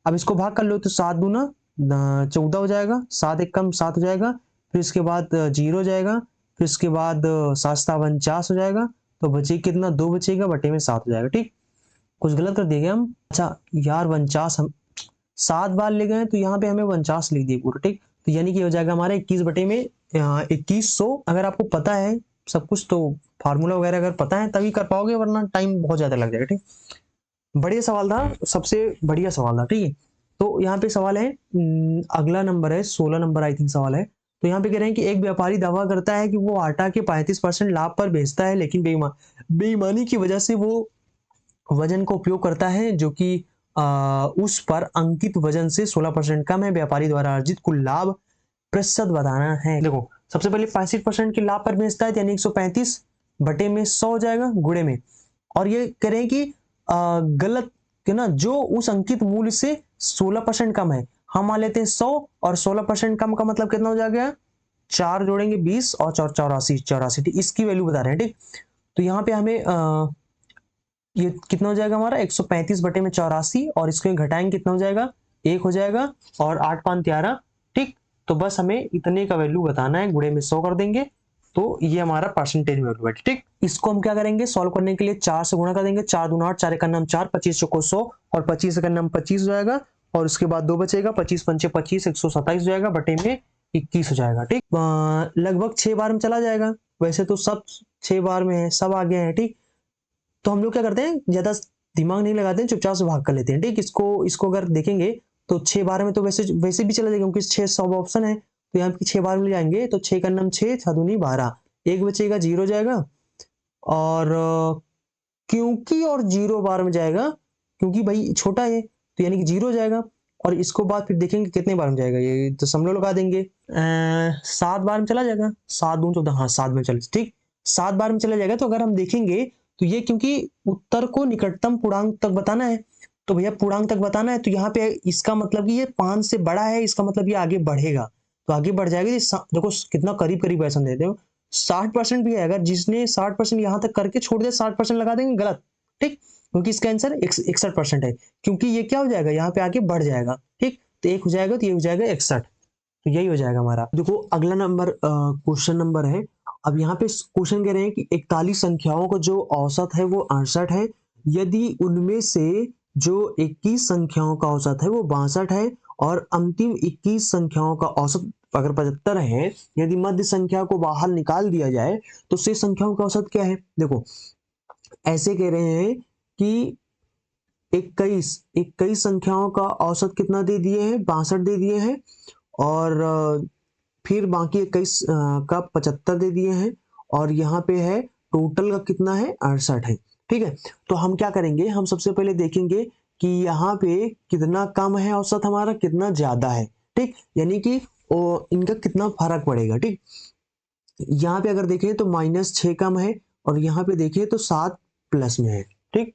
अब इसको भाग कर लो तो 7 दूना 14 हो जाएगा, 7 1 कम 7 हो जाएगा, फिर इसके बाद 0 हो जाएगा, फिर इसके बाद 7 7 49 हो जाएगा, तो बचे कितना, 2 बचेगा, बटे में 7 हो जाएगा। ठीक, कुछ गलत कर दिए हम। अच्छा यार 49 हम 7 बार ले गए तो यहाँ पे हमें 49 लिख दिए पूरा। ठीक, तो यानी कि हो जाएगा हमारा 21 बटे में 2100। अगर आपको पता है सब कुछ तो फार्मूला वगैरह अगर पता है तभी कर पाओगे, वरना टाइम बहुत ज्यादा लग जाएगा। ठीक, बढ़िया सवाल था, सबसे बढ़िया सवाल था। ठीक है, तो यहाँ पे सवाल है अगला नंबर है 16 नंबर आई थिंक सवाल है। तो यहाँ पे कह रहे हैं कि एक व्यापारी दावा करता है कि वो आटा के 35% लाभ पर बेचता है, लेकिन बेईमानी की वजह से वो वजन का उपयोग करता है जो कि उस पर अंकित वजन से 16% कम है। व्यापारी द्वारा अर्जित कुल लाभ प्रतिशत बताना है। देखो सबसे पहले 65% के लाभ पर बेचता है, यानी 135 बटे में 100 हो जाएगा गुणे में। और ये कह रहे हैं कि गलत है ना, जो उस अंकित मूल्य से 16% कम है। हम मान लेते हैं 100 और 16% कम का मतलब कितना हो जाएगा, 4 जोड़ेंगे 20 और 84। ठीक, इसकी वैल्यू बता रहे हैं। ठीक, तो यहाँ पे हमें ये कितना हो जाएगा हमारा 135 बटे में 84, और इसको घटाएंगे कितना हो जाएगा, 1 हो जाएगा, और 8 5 13। ठीक, तो बस हमें इतने का वैल्यू बताना है, गुणे में 100 कर देंगे तो ये हमारा परसेंटेज में वैल्यू है। ठीक, इसको हम क्या करेंगे, सॉल्व करने के लिए 4 से गुणा कर देंगे, 4 दूना 8, 4 का नाम 4, 25 चौको 100, और 25 का नाम 25 हो जाएगा, और उसके बाद 2 बचेगा, 25 पंचे 25, 127 हो जाएगा, बटे में 21 हो जाएगा। ठीक, लगभग 6 बार में चला जाएगा, वैसे तो सब 6 बार में है, सब आगे हैं। ठीक, तो हम लोग क्या करते हैं, ज्यादा दिमाग नहीं लगाते हैं, चुपचाप से भाग कर लेते हैं। ठीक, इसको अगर देखेंगे तो 6 बार में तो वैसे वैसे भी चला जाएगा, क्योंकि 6 सब ऑप्शन है, तो यहाँ पे 6 बार में ले जाएंगे तो 6 का नाम 6, 6 दूनी 12, 1 बचेगा 0 जाएगा, और क्योंकि और 0 बार में जाएगा, क्योंकि भाई छोटा है तो यानी कि 0 जाएगा। और इसको बाद फिर देखेंगे कितने बार में जाएगा, ये दशमलव लगा देंगे, 7 बार में चला जाएगा, 7 दूनी 14, हाँ 7 में चले। ठीक, 7 बार में चला जाएगा। तो अगर हम देखेंगे तो ये, क्योंकि उत्तर को निकटतम पूर्णांक तक बताना है, तो भैया पूर्णांक तक बताना है, तो यहाँ पे इसका मतलब कि ये 5 से बड़ा है, इसका मतलब ये आगे बढ़ेगा, तो आगे बढ़ जाएगा। देखो कितना करीब करीब ऐसा देते हो, 60% भी है, अगर जिसने 60% यहां तक करके छोड़ दिया 60% लगा देंगे, गलत। ठीक, क्योंकि इसका आंसर 61% है, क्योंकि ये क्या हो जाएगा, यहाँ पे आगे बढ़ जाएगा। ठीक, तो 1 हो जाएगा तो ये हो जाएगा 61, तो यही हो जाएगा हमारा। देखो अगला नंबर क्वेश्चन नंबर है। अब यहाँ पे क्वेश्चन कह रहे हैं कि 41 संख्याओं का जो औसत है वो 68 है, यदि उनमें से जो 21 संख्याओं का औसत है वो 62 है, और अंतिम 21 संख्याओं का औसत अगर 75 है, यदि मध्य संख्या को बाहर निकाल दिया जाए तो शेष संख्याओं का औसत क्या है। देखो ऐसे कह रहे हैं कि 21 संख्याओं का औसत कितना दे दिए हैं, 62 दे दिए हैं, और फिर बाकी 21 का 75 दे दिए हैं, और यहाँ पे है टोटल का कितना है, 68 है। ठीक है, तो हम क्या करेंगे, हम सबसे पहले देखेंगे कि यहाँ पे कितना कम है औसत हमारा, कितना ज्यादा है। ठीक, यानी कि इनका कितना फर्क पड़ेगा। ठीक, यहाँ पे अगर देखें तो -6 कम है, और यहाँ पे देखें तो 7 प्लस में है। ठीक,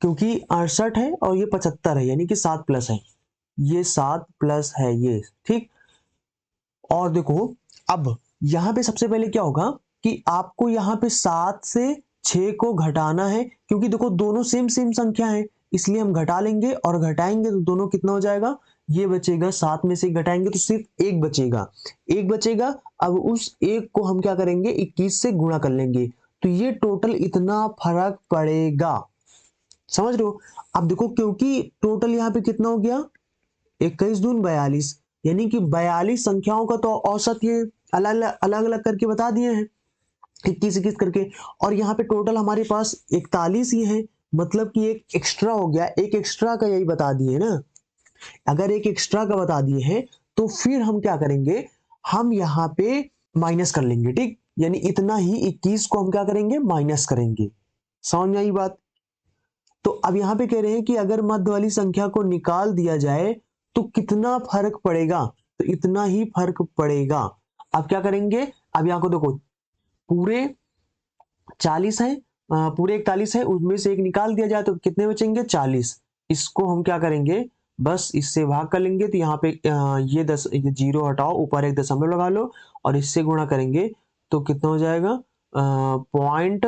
क्योंकि 68 है और ये 75 है, यानी कि 7 प्लस है, ये 7 प्लस है ये। ठीक, और देखो अब यहां पे सबसे पहले क्या होगा कि आपको यहां पे 7 से 6 को घटाना है, क्योंकि देखो दोनों सेम सेम संख्या है, इसलिए हम घटा लेंगे, और घटाएंगे तो दोनों कितना हो जाएगा, ये बचेगा, 7 में से घटाएंगे तो सिर्फ 1 बचेगा, 1 बचेगा। अब उस 1 को हम क्या करेंगे, 21 से गुणा कर लेंगे, तो ये टोटल इतना फर्क पड़ेगा, समझ रहे हो। अब देखो क्योंकि टोटल यहाँ पे कितना हो गया, 21 दून 42, यानी कि 42 संख्याओं का तो औसत ये अलग अलग करके बता दिए हैं, 21 करके, और यहाँ पे टोटल हमारे पास 41 ही है, मतलब कि एक एक्स्ट्रा हो गया, एक एक्स्ट्रा का यही बता दिए ना। अगर एक एक्स्ट्रा का बता दिए हैं तो फिर हम क्या करेंगे, हम यहाँ पे माइनस कर लेंगे। ठीक, यानी इतना ही 21 को हम क्या करेंगे, माइनस करेंगे। समझ में आई बात। तो अब यहाँ पे कह रहे हैं कि अगर मध्य वाली संख्या को निकाल दिया जाए तो कितना फर्क पड़ेगा, तो इतना ही फर्क पड़ेगा। अब क्या करेंगे, अब यहाँ को देखो पूरे 40 है, पूरे 41 है, उसमें से एक निकाल दिया जाए तो कितने बचेंगे, 40। इसको हम क्या करेंगे, बस इससे भाग कर लेंगे, तो यहाँ पे ये 0 हटाओ, ऊपर एक दशमलव लगा लो, और इससे गुणा करेंगे तो कितना हो जाएगा, पॉइंट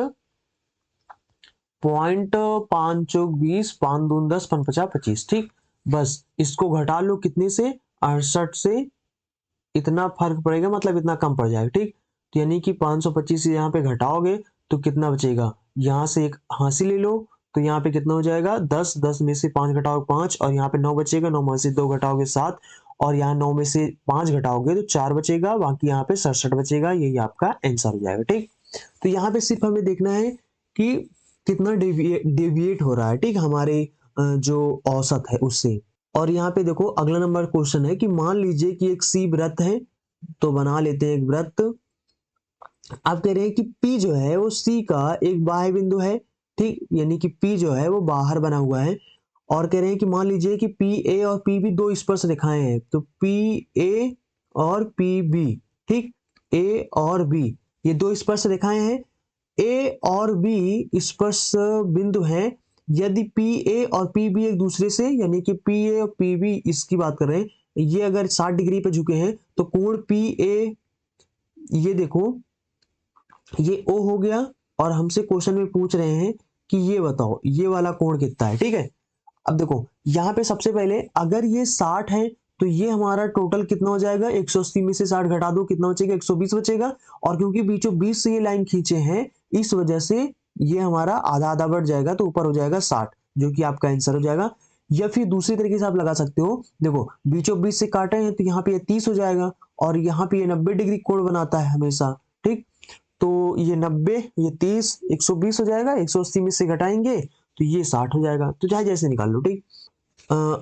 5 चौक 20, 5 दून 10, 5 50 25। ठीक, बस इसको घटा लो कितने से, 68 से, इतना फर्क पड़ेगा, मतलब इतना कम पड़ जाएगा। ठीक, तो यानी कि 525 से यहाँ पे घटाओगे तो कितना बचेगा, यहाँ से एक हासिल ले लो तो यहाँ पे कितना हो जाएगा 10, 10 में से 5 घटाओ 5 और यहाँ पे 9 बचेगा, 9 में से 2 घटाओगे 7 और यहाँ 9 में से 5 घटाओगे तो 4 बचेगा, बाकी यहाँ पे 67 बचेगा। यही आपका आंसर हो जाएगा। ठीक, तो यहाँ पे सिर्फ हमें देखना है कि कितना डेविएट हो रहा है, ठीक, हमारे जो औसत है उससे। और यहाँ पे देखो अगला नंबर क्वेश्चन है कि मान लीजिए कि एक सी वृत्त है, तो बना लेते हैं एक वृत्त। आप कह रहे हैं कि P जो है वो C का एक बाह्य बिंदु है, ठीक, यानी कि P जो है वो बाहर बना हुआ है। और कह रहे हैं कि मान लीजिए कि PA और PB दो स्पर्श रेखाएं हैं, तो PA और PB, ठीक, A और B ये दो स्पर्श रेखाएं हैं। A और B स्पर्श बिंदु हैं। यदि PA और PB एक दूसरे से, यानी कि PA और PB इसकी बात कर रहे हैं, ये अगर 60 डिग्री पे झुके हैं तो कोण PA, ये देखो ये O हो गया। और हमसे क्वेश्चन में पूछ रहे हैं कि ये बताओ ये वाला कोण कितना है, ठीक है। अब देखो यहाँ पे सबसे पहले अगर ये 60 है तो ये हमारा टोटल कितना हो जाएगा, 180 में से 60 घटा दो कितना बचेगा, 120 बचेगा। और क्योंकि बीचों बीच से ये लाइन खींचे हैं इस वजह से ये हमारा आधा आधा बढ़ जाएगा, तो ऊपर हो जाएगा 60, जो कि आपका आंसर हो जाएगा। या फिर दूसरी तरीके से आप लगा सकते हो, देखो बीचों बीच से काटे हैं तो यहाँ पे ये 30 हो जाएगा और यहाँ पे ये 90 डिग्री कोण बनाता है हमेशा, ठीक। तो ये 90, ये 30, 120 हो जाएगा, 180 में से घटाएंगे तो ये 60 हो जाएगा। तो चाहे जैसे निकाल लो, ठीक।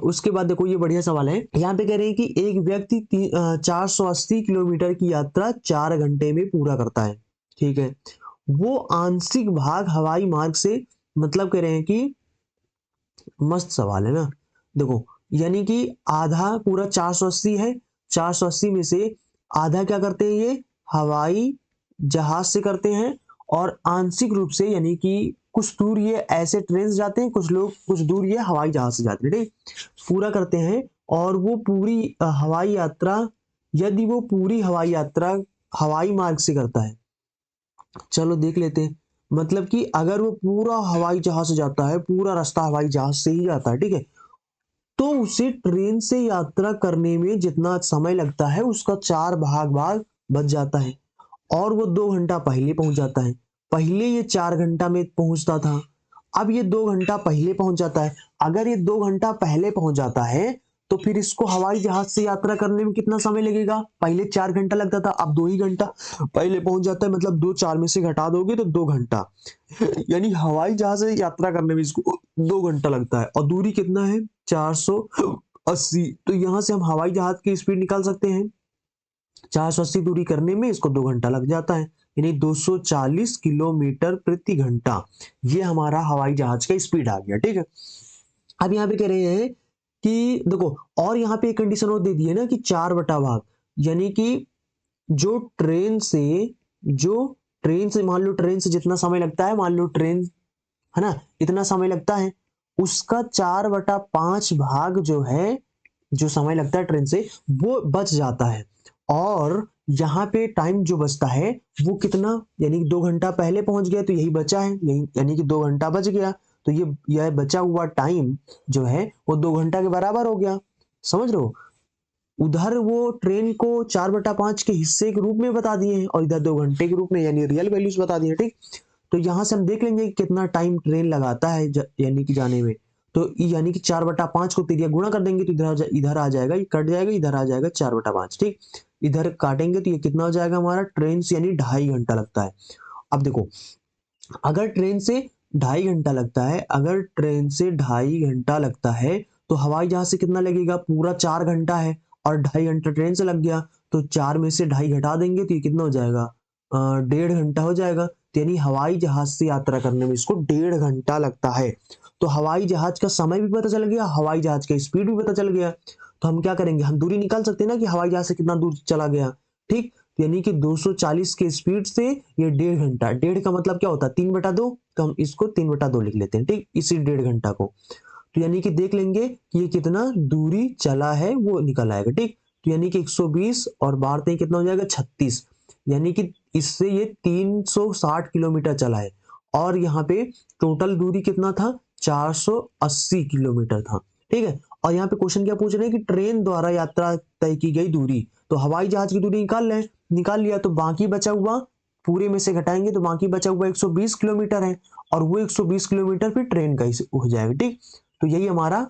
उसके बाद देखो ये बढ़िया सवाल है, यहाँ पे कह रहे हैं कि एक व्यक्ति 480 किलोमीटर की यात्रा 4 घंटे में पूरा करता है, ठीक है। वो आंशिक भाग हवाई मार्ग से, मतलब कह रहे हैं कि मस्त सवाल है ना। देखो यानी कि आधा पूरा 480 है, 480 में से आधा क्या करते हैं ये हवाई जहाज से करते हैं, और आंशिक रूप से यानी कि कुछ दूर ये ऐसे ट्रेन से जाते हैं, कुछ लोग कुछ दूर ये हवाई जहाज से जाते हैं, ठीक, पूरा करते हैं। और वो पूरी हवाई यात्रा, यदि वो पूरी हवाई यात्रा हवाई मार्ग से करता है, चलो देख लेते हैं। मतलब कि अगर वो पूरा हवाई जहाज से जाता है, पूरा रास्ता हवाई जहाज से ही जाता है, ठीक है, तो उसे ट्रेन से यात्रा करने में जितना समय लगता है उसका 4 भाग बच जाता है। और वो 2 घंटा पहले पहुंच जाता है। पहले ये 4 घंटा में पहुंचता था, अब ये 2 घंटा पहले पहुंच जाता है। अगर ये 2 घंटा पहले पहुंच जाता है तो फिर इसको हवाई जहाज से यात्रा करने में कितना समय लगेगा, पहले 4 घंटा लगता था, अब 2 ही घंटा पहले पहुंच जाता है। मतलब 2 4 में से घटा दोगे तो 2 घंटा यानी हवाई जहाज से यात्रा करने में इसको 2 घंटा लगता है। और दूरी कितना है, 480। तो यहां से हम हवाई जहाज की स्पीड निकाल सकते हैं, 480 दूरी करने में इसको 2 घंटा लग जाता है, यानी 240 किलोमीटर प्रति घंटा। ये हमारा हवाई जहाज का स्पीड आ गया, ठीक है। अब यहाँ पे कह रहे हैं कि देखो, और यहाँ पे एक कंडीशन और दे दी है ना कि 4/भाग, यानी कि जो ट्रेन से मान लो ट्रेन से जितना समय लगता है, मान लो ट्रेन है ना इतना समय लगता है, उसका 4/5 भाग जो है, जो समय लगता है ट्रेन से, वो बच जाता है। और यहाँ पे टाइम जो बचता है वो कितना, यानी कि 2 घंटा पहले पहुंच गया तो यही बचा है, यही यानी कि 2 घंटा बच गया। तो ये यह बचा हुआ टाइम जो है वो 2 घंटा के बराबर हो गया, समझ रहे हो। उधर वो ट्रेन को 4/5 के हिस्से के रूप में बता दिए हैं और इधर 2 घंटे के रूप में, यानी रियल वैल्यूज बता दिए, ठीक। तो यहां से हम देख लेंगे कि कितना टाइम ट्रेन लगाता है यानी कि जाने में। तो यानी कि 4/5 को तिरिया गुणा कर देंगे तो इधर आ जाएगा, ये कट जाएगा, इधर आ जाएगा 4/5, ठीक। इधर काटेंगे तो ये कितना हो जाएगा हमारा, ट्रेन से यानी 2.5 घंटा लगता है। अब देखो अगर ट्रेन से 2.5 घंटा लगता है, अगर ट्रेन से 2.5 घंटा लगता है तो हवाई जहाज से कितना लगेगा, पूरा 4 घंटा है और 2.5 घंटा ट्रेन से लग गया, तो 4 में से 2.5 घटा देंगे तो ये कितना हो जाएगा, 1.5 घंटा हो जाएगा। तो यानी हवाई जहाज से यात्रा करने में इसको 1.5 घंटा लगता है। तो हवाई जहाज का समय भी पता चल गया, हवाई जहाज का स्पीड भी पता चल गया। तो हम क्या करेंगे, हम दूरी निकाल सकते हैं ना कि हवाई जहाज से कितना दूर चला गया, ठीक। यानी कि 240 के स्पीड से ये 1.5 घंटा, 1.5 का मतलब क्या होता है 3/2, तो हम इसको 3/2 लिख लेते हैं, ठीक, इसी 1.5 घंटा को। तो यानी कि देख लेंगे कि ये कितना दूरी चला है वो निकल आएगा, ठीक। तो यानी कि 120 और बारते ही कितना हो जाएगा 36, यानी कि इससे ये 360 किलोमीटर चला है। और यहाँ पे टोटल दूरी कितना था, 480 किलोमीटर था, ठीक है। और यहाँ पे क्वेश्चन क्या पूछ रहे हैं कि ट्रेन द्वारा यात्रा तय की गई दूरी, तो हवाई जहाज की दूरी निकाल लिया तो बाकी बचा हुआ पूरे में से घटाएंगे तो बाकी बचा हुआ 120 किलोमीटर है, और वो 120 किलोमीटर फिर ट्रेन का हो जाएगा। ठीक, तो यही हमारा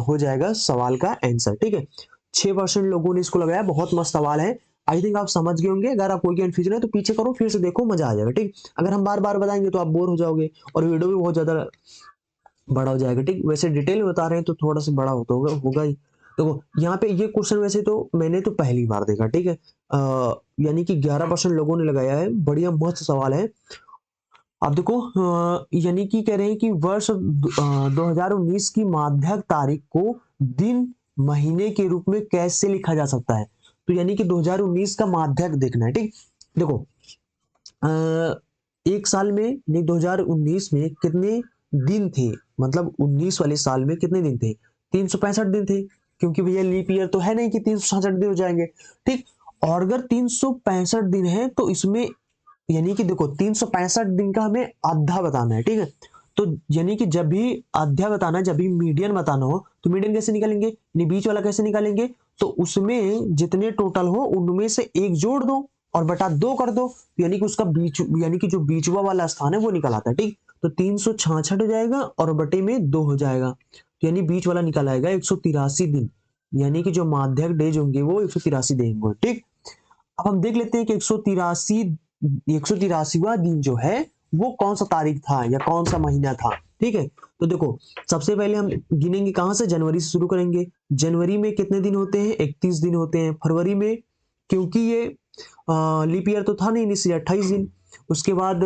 हो जाएगा सवाल का आंसर। ठीक है, 6% लोगों ने इसको लगाया। बहुत मस्त सवाल है, आई थिंक आप समझ गए होंगे। अगर आप कोई कन्फ्यूजन है तो पीछे करो, फिर से देखो, मजा आ जाएगा। ठीक, अगर हम बार बार बताएंगे तो आप बोर हो जाओगे और वीडियो भी बहुत ज्यादा बड़ा हो जाएगा। ठीक, वैसे डिटेल में बता रहे हैं तो थोड़ा सा बड़ा होगा ही। देखो यहाँ पे ये क्वेश्चन वैसे तो मैंने तो पहली बार देखा। ठीक है, यानी कि 11% लोगों ने लगाया है। बढ़िया मस्त सवाल है। अब देखो यानी कि कह रहे हैं कि वर्ष 2019 की माध्यक तारीख को दिन महीने के रूप में कैसे लिखा जा सकता है। तो यानी कि 2019 का माध्यक देखना है। ठीक, देखो एक साल में नहीं, 2019 में कितने दिन थे, मतलब 19 वाले साल में कितने दिन थे, 365 दिन थे, क्योंकि भैया लीप ईयर तो है नहीं कि 366 दिन हो जाएंगे। ठीक, और अगर 365 दिन है तो इसमें यानी कि देखो 365 दिन का हमें आधा बताना है। ठीक है, तो यानी कि जब भी आधा बताना है, जब भी मीडियन बताना हो तो मीडियन कैसे निकालेंगे, यानी बीच वाला कैसे निकालेंगे, तो उसमें जितने टोटल हो उनमें से एक जोड़ दो और बटा 2 कर दो, यानी कि उसका बीच, यानी कि जो बीचवा वाला स्थान है वो निकल आता है। ठीक, तो 366 हो जाएगा और बटे में 2 हो जाएगा, तो यानी बीच वाला निकल आएगा 183 दिन, यानी कि जो माध्यक डेज होंगे वो 183 दिन होंगे। ठीक, अब हम देख लेते हैं कि 183वां दिन जो है वो कौन सा तारीख था या कौन सा महीना था। ठीक है, तो देखो सबसे पहले हम गिनेंगे कहां से, जनवरी से शुरू करेंगे। जनवरी में कितने दिन होते हैं, 31 दिन होते हैं। फरवरी में, क्योंकि ये लीप ईयर तो था नहीं इसलिए 28 दिन। उसके बाद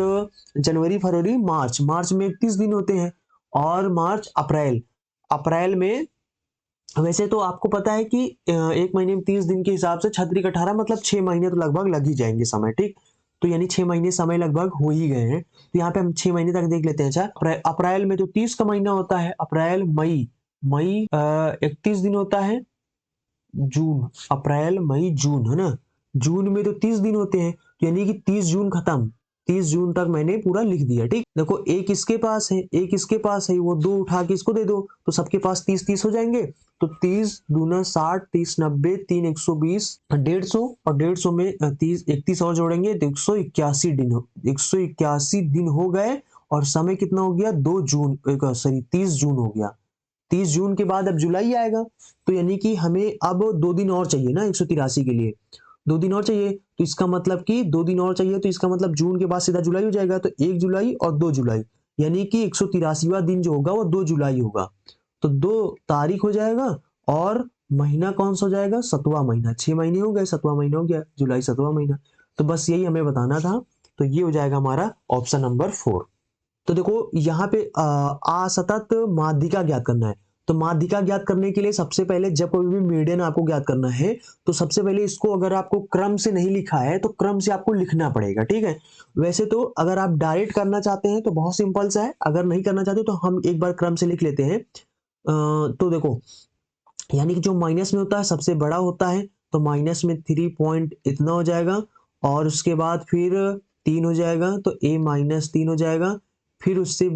जनवरी, फरवरी, मार्च, मार्च में 31 दिन होते हैं। और मार्च, अप्रैल, अप्रैल में वैसे तो आपको पता है कि एक महीने में 30 दिन के हिसाब से 36 18 मतलब 6 महीने तो लगभग लग ही जाएंगे समय। ठीक, तो यानी 6 महीने समय लगभग हो ही गए हैं, तो यहाँ पे हम 6 महीने तक देख लेते हैं। अच्छा, अप्रैल में तो 30 का महीना होता है, अप्रैल, मई, मई 31 दिन होता है। जून, अप्रैल, मई, जून, है ना, जून में तो 30 दिन होते हैं, तो यानी कि 30 जून खत्म, 30 जून तक मैंने पूरा लिख दिया। ठीक, देखो एक इसके पास है, एक इसके पास है, वो 2 उठा के इसको दे दो तो सबके पास 30 30 हो जाएंगे। तो 30 दूना 60, 30 90, 3 120, 150, और 150 में 30 31 और जोड़ेंगे तो 181 दिन, 181 दिन हो गए। और समय कितना हो गया, 2 जून, सॉरी 30 जून हो गया। 30 जून के बाद अब जुलाई आएगा, तो यानी कि हमें अब 2 दिन और चाहिए ना 183 के लिए, 2 दिन और चाहिए। तो इसका मतलब कि 2 दिन और चाहिए, तो इसका मतलब जून के बाद सीधा जुलाई हो जाएगा, तो 1 जुलाई और 2 जुलाई, यानी कि 183वां दिन जो होगा वो 2 जुलाई होगा। तो 2 तारीख हो जाएगा और महीना कौन सा हो जाएगा, 7वां महीना। 6 महीने हो गए, 7वां महीना हो गया, जुलाई 7वां महीना। तो बस यही हमें बताना था, तो ये हो जाएगा हमारा ऑप्शन नंबर 4। तो देखो यहाँ पे असतत माध्यिका ज्ञात करना है। तो माध्यिका ज्ञात करने के लिए सबसे पहले जब कोई भी मीडियन आपको ज्ञात करना है तो सबसे पहले इसको, अगर आपको क्रम से नहीं लिखा है तो क्रम से आपको लिखना पड़ेगा। ठीक है, वैसे तो अगर आप डायरेक्ट करना चाहते हैं तो बहुत सिंपल सा है, अगर नहीं करना चाहते तो हम एक बार क्रम से लिख लेते हैं। तो देखो यानी कि जो माइनस में होता है सबसे बड़ा होता है, तो माइनस में 3 पॉइंट इतना हो जाएगा, और उसके बाद फिर 3 हो जाएगा, तो a माइनस 3 हो जाएगा। फिर उससे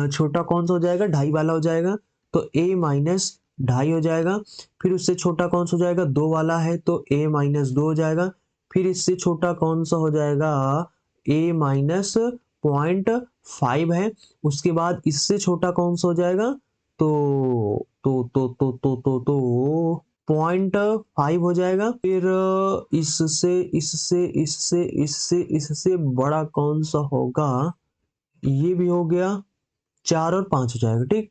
छोटा कौन सा हो जाएगा, 2.5 वाला हो जाएगा, तो a माइनस 2.5 हो जाएगा। फिर उससे छोटा कौन सा हो जाएगा, 2 वाला है, तो a माइनस 2 हो जाएगा। फिर इससे छोटा कौन सा हो जाएगा, a माइनस 0.5 है। उसके बाद इससे छोटा कौन सा हो जाएगा, तो 0.5 हो जाएगा। फिर इससे इससे इससे इससे इससे बड़ा कौन सा होगा, ये भी हो गया, 4 और 5 हो जाएगा। ठीक,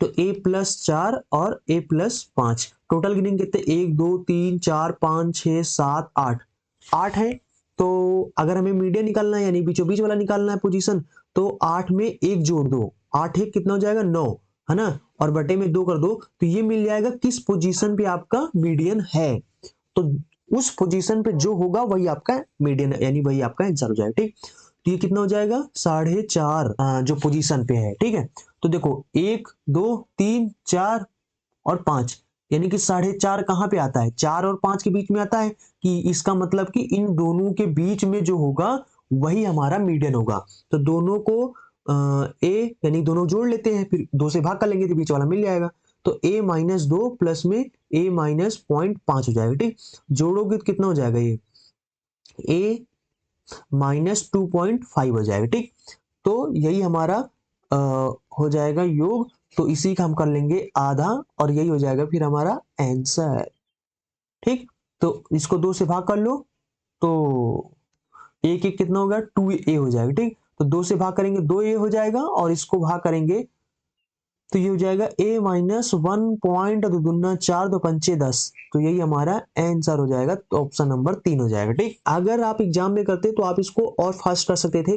तो a+4 और a+5 टोटल गिनेंगे कितने, 1 2 3 4 5 6 7 8, 8 है। तो अगर हमें मीडियन निकालना है यानी बीचों बीच वाला निकालना है पोजीशन, तो 8 में 1 जोड़ दो, 8 1 कितना हो जाएगा, 9, है ना, और बटे में 2 कर दो, तो ये मिल जाएगा किस पोजीशन पे आपका मीडियन है। तो उस पोजीशन पे जो होगा वही आपका मीडियन यानी वही आपका आंसर हो जाएगा। ठीक, तो ये कितना हो जाएगा, 4.5 जो पोजीशन पे है। ठीक है, तो देखो 1 2 3 4 और 5, यानी कि 4.5 कहाँ पे आता है, 4 और 5 के बीच में आता है, कि इसका मतलब कि इन दोनों के बीच में जो होगा वही हमारा मीडियन होगा। तो दोनों को ए यानी दोनों जोड़ लेते हैं, फिर 2 से भाग कर लेंगे तो बीच वाला मिल जाएगा। तो a माइनस 2 प्लस में a माइनस 0.5 हो जाएगा। ठीक, जोड़ोगे तो कितना हो जाएगा, ये a -2.5 हो जाएगा। ठीक, तो यही हमारा हो जाएगा योग। तो इसी का हम कर लेंगे आधा और यही हो जाएगा फिर हमारा आंसर। ठीक, तो इसको 2 से भाग कर लो तो एक एक कितना होगा 2a हो जाएगा। ठीक, तो 2 से भाग करेंगे 2a हो जाएगा और इसको भाग करेंगे तो ये हो जाएगा a माइनस 1 दो दूना 4 दो पंचे 10। तो यही हमारा आंसर हो जाएगा। तो ऑप्शन नंबर 3 हो जाएगा। ठीक, अगर आप एग्जाम में करते तो आप इसको और फास्ट कर सकते थे।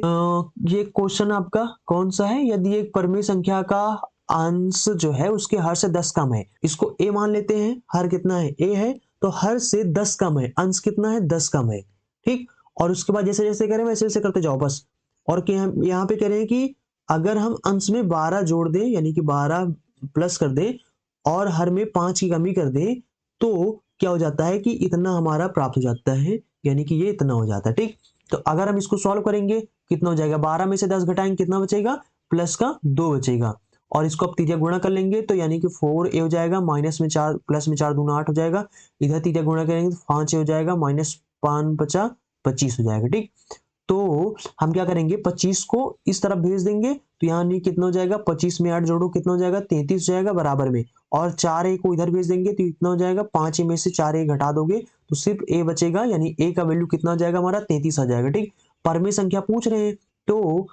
ये क्वेश्चन आपका कौन सा है, यदि एक परिमेय संख्या का अंश जो है उसके हर से 10 कम है, इसको a मान लेते हैं। हर कितना है a है, तो हर से 10 कम है, अंश कितना है 10 कम है। ठीक, और उसके बाद जैसे जैसे करें वैसे वैसे करते जाओ बस। और यहाँ पे कह रहे हैं कि अगर हम अंश में 12 जोड़ दें यानी कि 12 प्लस कर दें और हर में 5 की कमी कर दें तो क्या हो जाता है कि इतना हमारा प्राप्त हो जाता है, यानी कि ये इतना हो जाता है। ठीक, तो अगर हम इसको सॉल्व करेंगे कितना हो जाएगा, 12 में से 10 घटाएंगे कितना बचेगा, प्लस का 2 बचेगा। और इसको अब तीजा गुणा कर लेंगे तो यानी कि 4a हो जाएगा, माइनस में 4 प्लस में 4 दूना 8 हो जाएगा। इधर तीजा गुणा करेंगे तो 5a हो जाएगा, माइनस 5 50 25 हो जाएगा। ठीक, तो हम क्या करेंगे 25 को इस तरफ भेज देंगे तो यहाँ नहीं कितना हो जाएगा, 25 में 8 जोड़ो कितना हो जाएगा 33 हो जाएगा बराबर में। और 4a को इधर भेज देंगे तो इतना हो जाएगा, 5a में से 4a घटा दोगे तो सिर्फ a बचेगा, यानी a का वैल्यू कितना हो जाएगा हमारा 33 आ जाएगा। ठीक, परमेय संख्या पूछ रहे हैं तो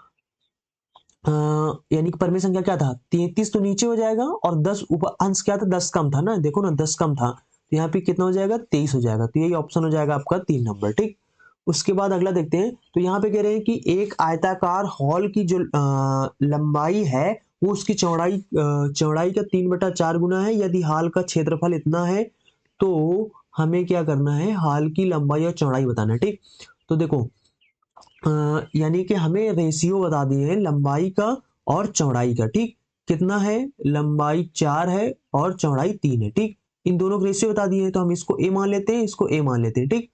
यानी कि परमेय संख्या क्या था 33 तो नीचे हो जाएगा और 10 ऊपर, अंश क्या था 10 कम था ना, देखो ना 10 कम था तो यहाँ पे कितना हो जाएगा 23 हो जाएगा। तो यही ऑप्शन हो जाएगा आपका 3 नंबर। ठीक, उसके बाद अगला देखते हैं। तो यहाँ पे कह रहे हैं कि एक आयताकार हॉल की जो लंबाई है वो उसकी चौड़ाई का 3/4 गुना है। यदि हॉल का क्षेत्रफल इतना है तो हमें क्या करना है, हॉल की लंबाई और चौड़ाई बताना है। ठीक, तो देखो यानी कि हमें रेशियो बता दिए हैं लंबाई का और चौड़ाई का। ठीक, कितना है, लंबाई 4 है और चौड़ाई 3 है। ठीक, इन दोनों का रेशियो बता दिए हैं तो हम इसको a मान लेते हैं, इसको a मान लेते हैं। ठीक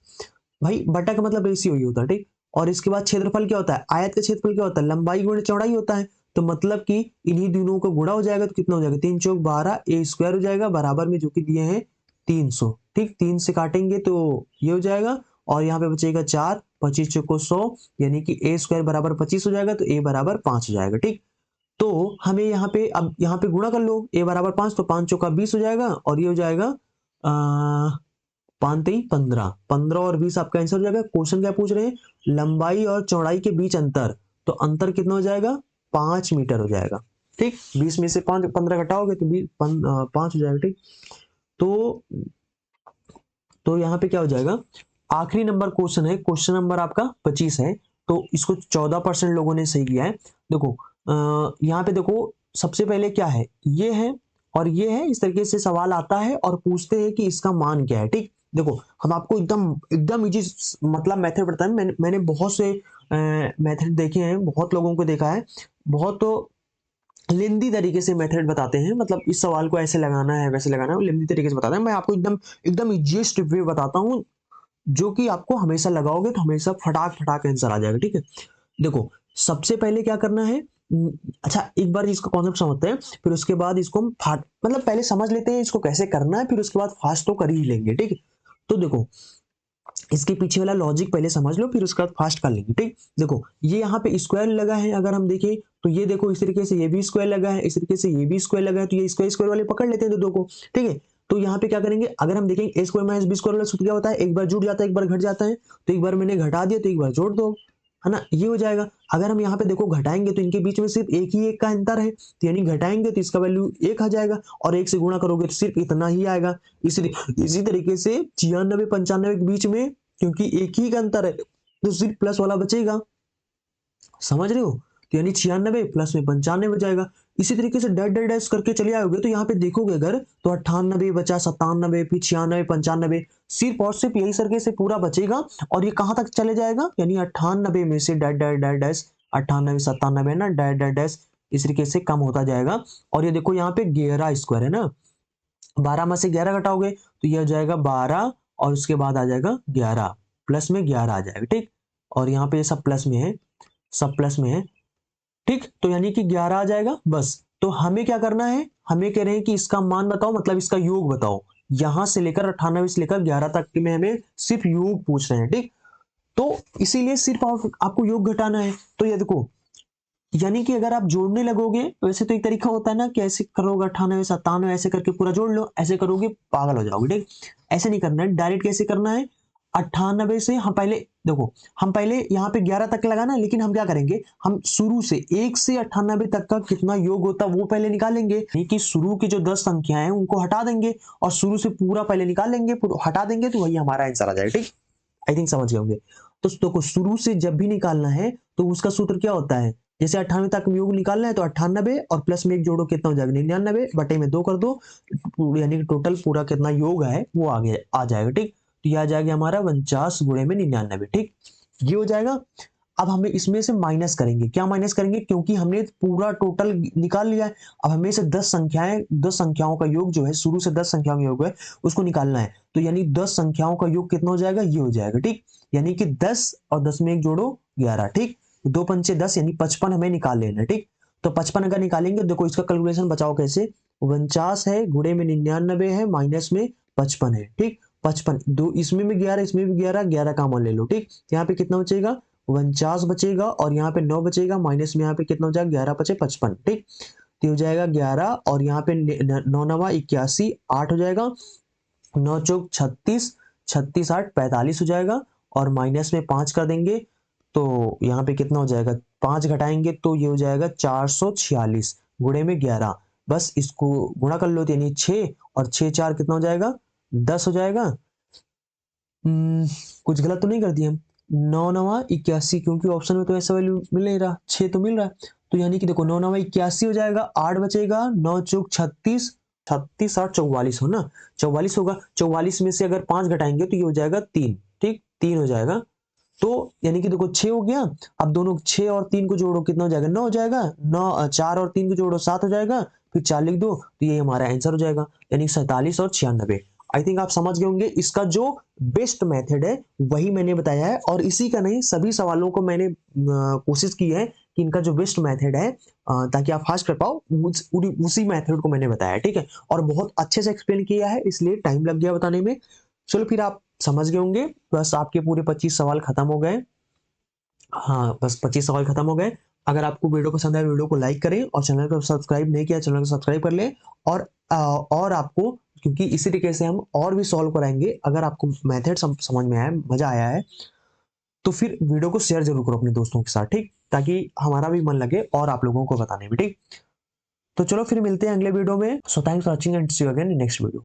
भाई, बटा का मतलब रेशियो ही होता है। ठीक, और इसके बाद क्षेत्रफल क्या होता है, आयत का क्षेत्रफल क्या होता है, लंबाई गुणे चौड़ाई होता है। तो मतलब कि इन्हीं दोनों का गुणा हो जाएगा तो कितना हो जाएगा 3 चौक 12 a स्क्वायर हो जाएगा बराबर में जो कि दिए हैं 300। ठीक, 3 से काटेंगे तो ये हो जाएगा और यहाँ पे बचेगा 4, 25 चौको 100 यानी कि a स्क्वायर बराबर 25 हो जाएगा तो a बराबर 5 हो जाएगा। ठीक, तो हमें यहाँ पे अब यहाँ पे गुणा कर लो, a बराबर 5 तो 5 चौका 20 हो जाएगा और ये हो जाएगा 5 3 15, 15 और 20 आपका आंसर हो जाएगा। क्वेश्चन क्या पूछ रहे हैं, लंबाई और चौड़ाई के बीच अंतर, तो अंतर कितना हो जाएगा 5 मीटर हो जाएगा। ठीक, 20 में से 5 15 घटाओगे तो 5 हो जाएगा। ठीक, तो यहाँ पे क्या हो जाएगा, आखिरी नंबर क्वेश्चन है, क्वेश्चन नंबर आपका 25 है। तो इसको 14% लोगों ने सही किया है। देखो यहाँ पे देखो सबसे पहले क्या है, ये है और ये है, इस तरीके से सवाल आता है और पूछते हैं कि इसका मान क्या है। ठीक, देखो हम आपको एकदम एकदम इजी मतलब मेथड बताएं। मैंने बहुत से मेथड देखे हैं, बहुत लोगों को देखा है, बहुत तो लेंदी तरीके से मेथड बताते हैं, मतलब इस सवाल को ऐसे लगाना है वैसे लगाना है, लेंदी तरीके से बताते हैं। मैं आपको एकदम एकदम इजीएस्ट वे बताता हूँ जो कि आपको हमेशा लगाओगे तो हमेशा फटाक फटाक आंसर आ जाएगा। ठीक है, देखो सबसे पहले क्या करना है, अच्छा एक बार इसका कॉन्सेप्ट समझते हैं फिर उसके बाद इसको हम मतलब पहले समझ लेते हैं इसको कैसे करना है, फिर उसके बाद फास्ट तो कर ही लेंगे। ठीक है, तो देखो इसके पीछे वाला लॉजिक पहले समझ लो फिर उसके बाद फास्ट कर लेंगे। ठीक, देखो ये यहाँ पे स्क्वायर लगा है, अगर हम देखें तो ये देखो इस तरीके से ये भी स्क्वायर लगा है, इस तरीके से ये भी स्क्वायर लगा है, तो ये स्क्वायर स्क्वायर वाले पकड़ लेते हैं दो को। ठीक है, तो यहाँ पे क्या करेंगे, अगर हम देखेंगे a square minus b square वाला सूत्र क्या होता है, एक बार जुड़ जाता है एक बार घट जाता है, तो एक बार मैंने घटा दिया तो एक बार जोड़ दो, है ना, ये हो जाएगा। अगर हम यहाँ पे देखो घटाएंगे तो इनके बीच में सिर्फ एक ही एक का अंतर है, तो यानी घटाएंगे तो इसका वैल्यू 1 आ जाएगा और 1 से गुणा करोगे तो सिर्फ इतना ही आएगा। इसी तरीके से 96 95 के बीच में क्योंकि एक ही का अंतर है तो सिर्फ प्लस वाला बचेगा, समझ रहे हो, तो यानी 96 प्लस में 95 हो जाएगा। इसी तरीके से डैश डैश डैश करके चले आओगे तो यहाँ पे देखोगे अगर तो 98 बचा, 97 फिर 96 95, सिर्फ और सिर्फ यही तरीके से पूरा बचेगा और ये कहाँ तक चले जाएगा, यानी 98 में से डैश डैश डैश डैश 98 97 ना डैश डैश डैश इस तरीके से कम होता जाएगा। और ये देखो यहाँ पे 11 स्क्वायर है ना, 12 में से 11 घटाओगे तो ये हो जाएगा 12 और उसके बाद आ जाएगा 11, प्लस में 11 आ जाएगा। ठीक, और यहाँ पे सब प्लस में है, सब प्लस में है। ठीक, तो यानी कि 11 आ जाएगा बस। तो हमें क्या करना है, हमें कह रहे हैं कि इसका मान बताओ, मतलब इसका योग बताओ, यहां से लेकर 98 से लेकर 11 तक में हमें सिर्फ योग पूछ रहे हैं। ठीक, तो इसीलिए सिर्फ आपको योग घटाना है। तो ये देखो, यानी कि अगर आप जोड़ने लगोगे, वैसे तो एक तरीका होता है ना कि ऐसे करोगे 98 97 ऐसे करके पूरा जोड़ लो, ऐसे करोगे पागल हो जाओगे, ठीक। ऐसे नहीं करना है, डायरेक्ट कैसे करना है, 98 से हम पहले देखो, हम पहले यहाँ पे 11 तक लगाना है, लेकिन हम क्या करेंगे, हम शुरू से 1 से 98 तक का कितना योग होता है वो पहले निकालेंगे, यानी कि शुरू की जो 10 संख्याएं हैं उनको हटा देंगे और शुरू से पूरा पहले निकाल लेंगे, हटा देंगे, तो वही हमारा आंसर आ जाएगा, ठीक। आई थिंक समझ गए होंगे। तो देखो, शुरू से जब भी निकालना है तो उसका सूत्र क्या होता है, जैसे 98 तक योग निकालना है तो 98 और प्लस में एक जोड़ो, कितना हो जाएगा 99, बटे में 2 कर दो, यानी कि टोटल पूरा कितना योग है वो आगे आ जाएगा, ठीक। तो ये आ जाएगा हमारा 49 गुणे में 99, ठीक। ये हो जाएगा। अब हमें इसमें से माइनस करेंगे, क्या माइनस करेंगे, क्योंकि हमने पूरा टोटल निकाल लिया है। अब हमें से 10 संख्याओं का योग जो है, शुरू से 10 संख्याओं का योग है उसको निकालना है। तो यानी 10 संख्याओं का योग कितना हो जाएगा, ये हो जाएगा, ठीक। यानी कि 10 और 10 में एक जोड़ो 11, ठीक। 2 पंचे 10 यानी 55 हमें निकाल लेना है, ठीक। तो 55 अगर निकालेंगे, देखो इसका कैलकुलेशन बचाओ कैसे, 49 है, गुणे में 99 है, माइनस में 55 है, ठीक। 55 दो, इसमें भी 11, इसमें भी 11, 11 कॉमन ले लो, ठीक। यहाँ पे कितना बचेगा, 49 बचेगा, और यहाँ पे 9 बचेगा, माइनस में यहाँ पे कितना हो जाएगा, 11 बचे 55, ठीक। तो हो जाएगा 11, और यहाँ पे 9 9 81, 8 हो जाएगा, 9 चौक 36, 36 8 45 हो जाएगा, और माइनस में 5 कर देंगे तो यहाँ पे कितना हो जाएगा, 5 घटाएंगे तो ये हो जाएगा 446 गुणे में 11, बस इसको गुणा कर लो, तो यानी 6 और 6 4 कितना हो जाएगा, 10 हो जाएगा। कुछ गलत तो नहीं कर दिया हम, 9 9 81, क्योंकि ऑप्शन में तो ऐसा वैल्यू मिल नहीं रहा, 6 तो मिल रहा है। तो यानी कि देखो 9 9 81 हो जाएगा, 8 बचेगा, 9 चौक 36, 36 8 44 हो ना, 44 होगा, 44 में से अगर 5 घटाएंगे तो ये हो जाएगा 3, ठीक, 3 हो जाएगा। तो यानी कि देखो 6 हो गया, अब दोनों 6 और 3 को जोड़ो, कितना हो जाएगा, 9 हो जाएगा, 9 4 और 3 को जोड़ो 7 हो जाएगा, फिर 4 लिख दो, तो ये हमारा आंसर हो जाएगा, यानी 47 और 96। आई थिंक आप समझ गए होंगे, इसका जो बेस्ट मेथड है वही मैंने बताया है, और इसी का नहीं, सभी सवालों को मैंने कोशिश की है कि इनका जो बेस्ट मेथड है, ताकि आप फास्ट कर पाओ, उसी मेथड को मैंने बताया, ठीक है। और बहुत अच्छे से एक्सप्लेन किया है, इसलिए टाइम लग गया बताने में। चलो फिर आप समझ गए होंगे, बस आपके पूरे 25 सवाल खत्म हो गए। हाँ, बस 25 सवाल खत्म हो गए। अगर आपको वीडियो पसंद आए, वीडियो को लाइक करें, और चैनल को सब्सक्राइब नहीं किया, चैनल को सब्सक्राइब कर लें। और आपको, क्योंकि इसी तरीके से हम और भी सॉल्व कराएंगे, अगर आपको मेथड समझ में आया, मजा आया है, तो फिर वीडियो को शेयर जरूर करो अपने दोस्तों के साथ, ठीक, ताकि हमारा भी मन लगे और आप लोगों को बताने में, ठीक। तो चलो फिर मिलते हैं अगले वीडियो में। So thanks for watching and see you again in next video.